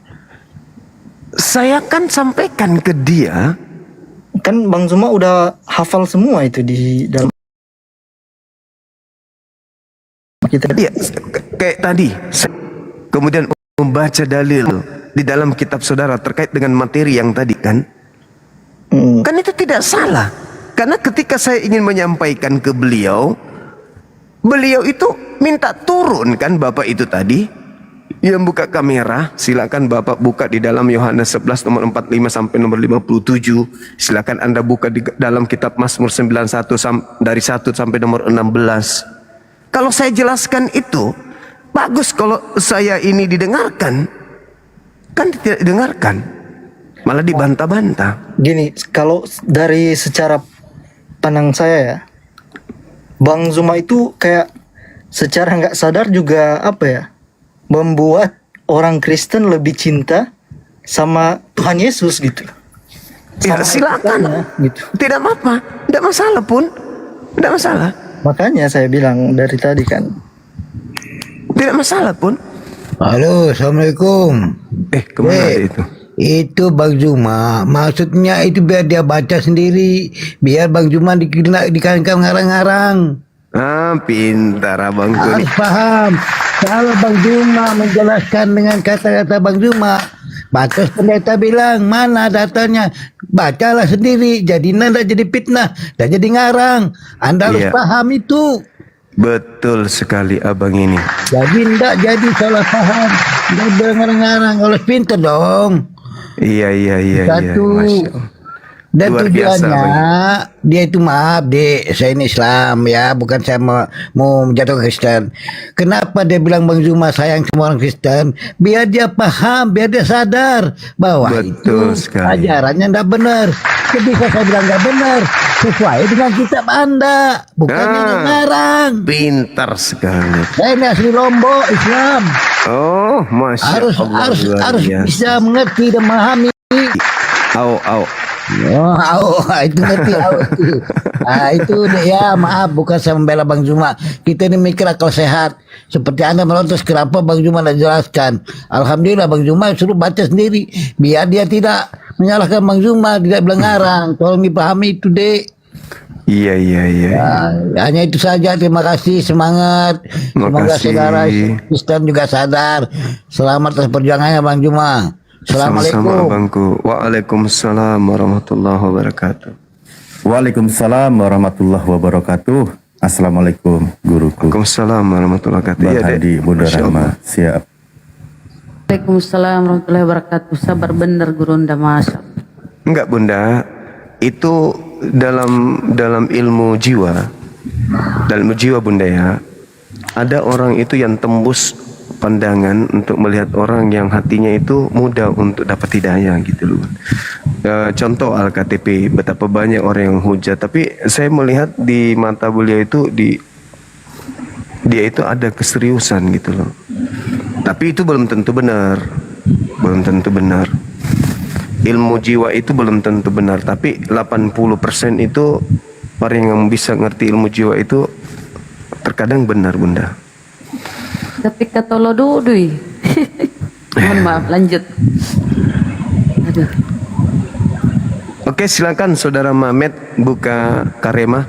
Saya kan sampaikan ke dia. Kan Bang Zuma udah hafal semua itu di dalam kita. Iya, kayak tadi. Kemudian membaca dalil di dalam kitab saudara terkait dengan materi yang tadi kan. Kan itu tidak salah. Karena ketika saya ingin menyampaikan ke beliau, beliau itu minta turun kan Bapak itu tadi. Yang buka kamera, silakan Bapak buka di dalam Yohanes 11 nomor 45 sampai nomor 57. Silakan Anda buka di dalam kitab Mazmur 91 dari 1 sampai nomor 16. Kalau saya jelaskan itu, bagus kalau saya ini didengarkan. Kan tidak didengarkan, malah dibantah-bantah. Gini, kalau dari secara pandang saya ya, Bang Zuma itu kayak secara nggak sadar juga apa ya, membuat orang Kristen lebih cinta sama Tuhan Yesus gitu. Ya, silakan. Gitu. Tidak apa-apa. Tidak masalah pun. Tidak masalah. Makanya saya bilang dari tadi kan. Tidak masalah pun. Halo, Assalamualaikum. Kemana ada itu? Itu Bang Zuma, maksudnya itu biar dia baca sendiri, biar Bang Zuma dikasih ngarang-ngarang. Pintar abang Harus ini. paham. Kalau Bang Zuma menjelaskan dengan kata-kata Bang Zuma, batas pendeta bilang mana datanya, bacalah sendiri. Jadi anda jadi fitnah dan jadi ngarang. Anda harus Iya. paham itu. Betul sekali abang ini. Jadi ndak jadi salah paham. Ndak ngarang-ngarang, harus pintar dong. Iya. Satu. Masya Allah. Dan Luar biasa, tujuannya dia itu, maaf dek, saya ini Islam ya, bukan saya mau menjatuhkan Kristen. Kenapa dia bilang Bang Zuma sayang sama orang Kristen? Biar dia paham, biar dia sadar bahwa Betul itu sekali. ajarannya tidak benar. Ketika saya bilang tidak benar, sesuai dengan kitab Anda, bukannya ngarang. Pintar sekali. Saya ini asli Lombok Islam, Oh, Masya harus Allah. luar harus biasa. bisa mengerti dan memahami. Au. Oh, itu ngerti. Itu ya, maaf, bukan saya membela Bang Zuma. Kita ini mikir akal sehat. Seperti Anda merontos, kenapa Bang Zuma tidak jelaskan? Alhamdulillah Bang Zuma suruh baca sendiri, biar dia tidak menyalahkan Bang Zuma, tidak bilang ngarang. Tolong dipahami itu, Dek. Iya. Hanya itu saja. Terima kasih, semangat. Terima Semoga kasih. saudara Kristen juga sadar. Selamat atas perjuangannya Bang Zuma. Sama-sama Assalamualaikum. abangku. Waalaikumsalam warahmatullahi wabarakatuh. Waalaikumsalam warahmatullahi wabarakatuh. Assalamualaikum guruku. Waalaikumsalam warahmatullahi wabarakatuh. Bang Iya, Dek. Hadi, Bunda Masya Allah. Rahma, siap. Waalaikumsalam warahmatullahi wabarakatuh. Sabar bener Guru Unda, Masya Allah. Enggak Bunda, itu dalam ilmu jiwa, Bunda ya, ada orang itu yang tembus pandangan untuk melihat orang yang hatinya itu mudah untuk dapat hidayah gitu loh. Contoh Al-KTP, betapa banyak orang yang hujat, tapi saya melihat di mata beliau itu dia itu ada keseriusan gitu loh. Tapi itu belum tentu benar. Ilmu jiwa itu belum tentu benar, tapi 80% itu orang yang bisa ngerti ilmu jiwa itu terkadang benar Bunda. Tapi kata lo dudui. Mohon maaf, lanjut. Aduh. Oke, silakan Saudara Mamet buka Karema.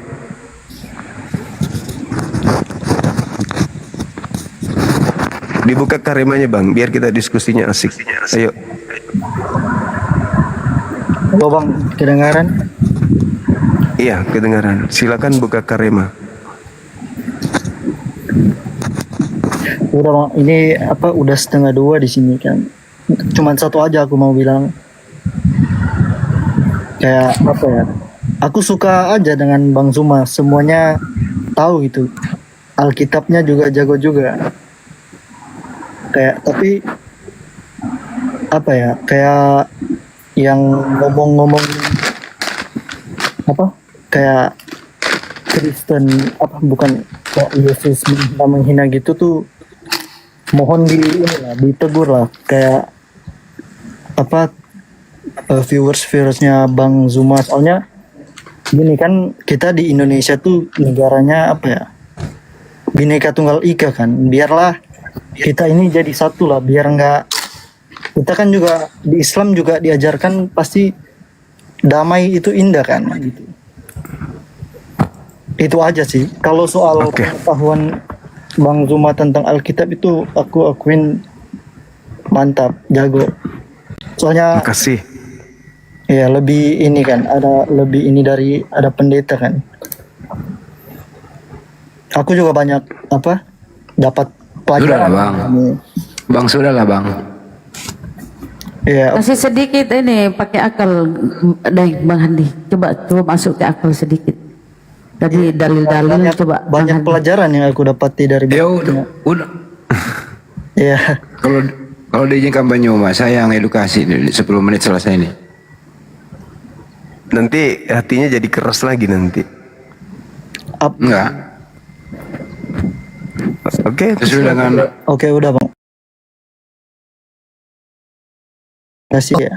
Dibuka Karemanya Bang, biar kita diskusinya asik. Ayo. Oh Bang, kedengaran? Iya, kedengaran. Silakan buka Karema. Udah Bang, ini udah 1:30 di sini kan. Cuman satu aja aku mau bilang. Kayak apa ya? Aku suka aja dengan Bang Zuma, semuanya tahu gitu. Alkitabnya juga jago juga. Kayak tapi apa ya? Kayak yang ngomong-ngomong kayak Kristen bukan kayak Yesus menghina gitu tuh, mohon ditegur lah, kayak viewersnya Bang Zuma. Soalnya gini kan, kita di Indonesia tuh negaranya Bhinneka Tunggal Ika kan, biarlah kita ini jadi satu lah, biar nggak, kita kan juga di Islam juga diajarkan pasti damai itu indah kan gitu. Itu aja sih. Kalau soal pengetahuan Bang Zuma tentang Alkitab itu aku akuin mantap, jago. Soalnya Makasih. ya lebih ini kan, ada lebih ini dari ada pendeta kan. Aku juga banyak dapat Sudahlah pelajaran. Bang. Bang, sudahlah Bang. Iya, Kasih sedikit ini pakai akal, Bang Handi. Coba masuk ke akal sedikit. Dari dalil-dalil coba Bang banyak Handi. pelajaran yang aku dapati dari Ya udah. Iya. Kalau diizinkan Bang Nyoma, saya yang edukasi 10 menit selesai ini. Nanti hatinya jadi keras lagi nanti. Enggak. Oke. Sesuai dengan Oke, udah Bang. kasih ya.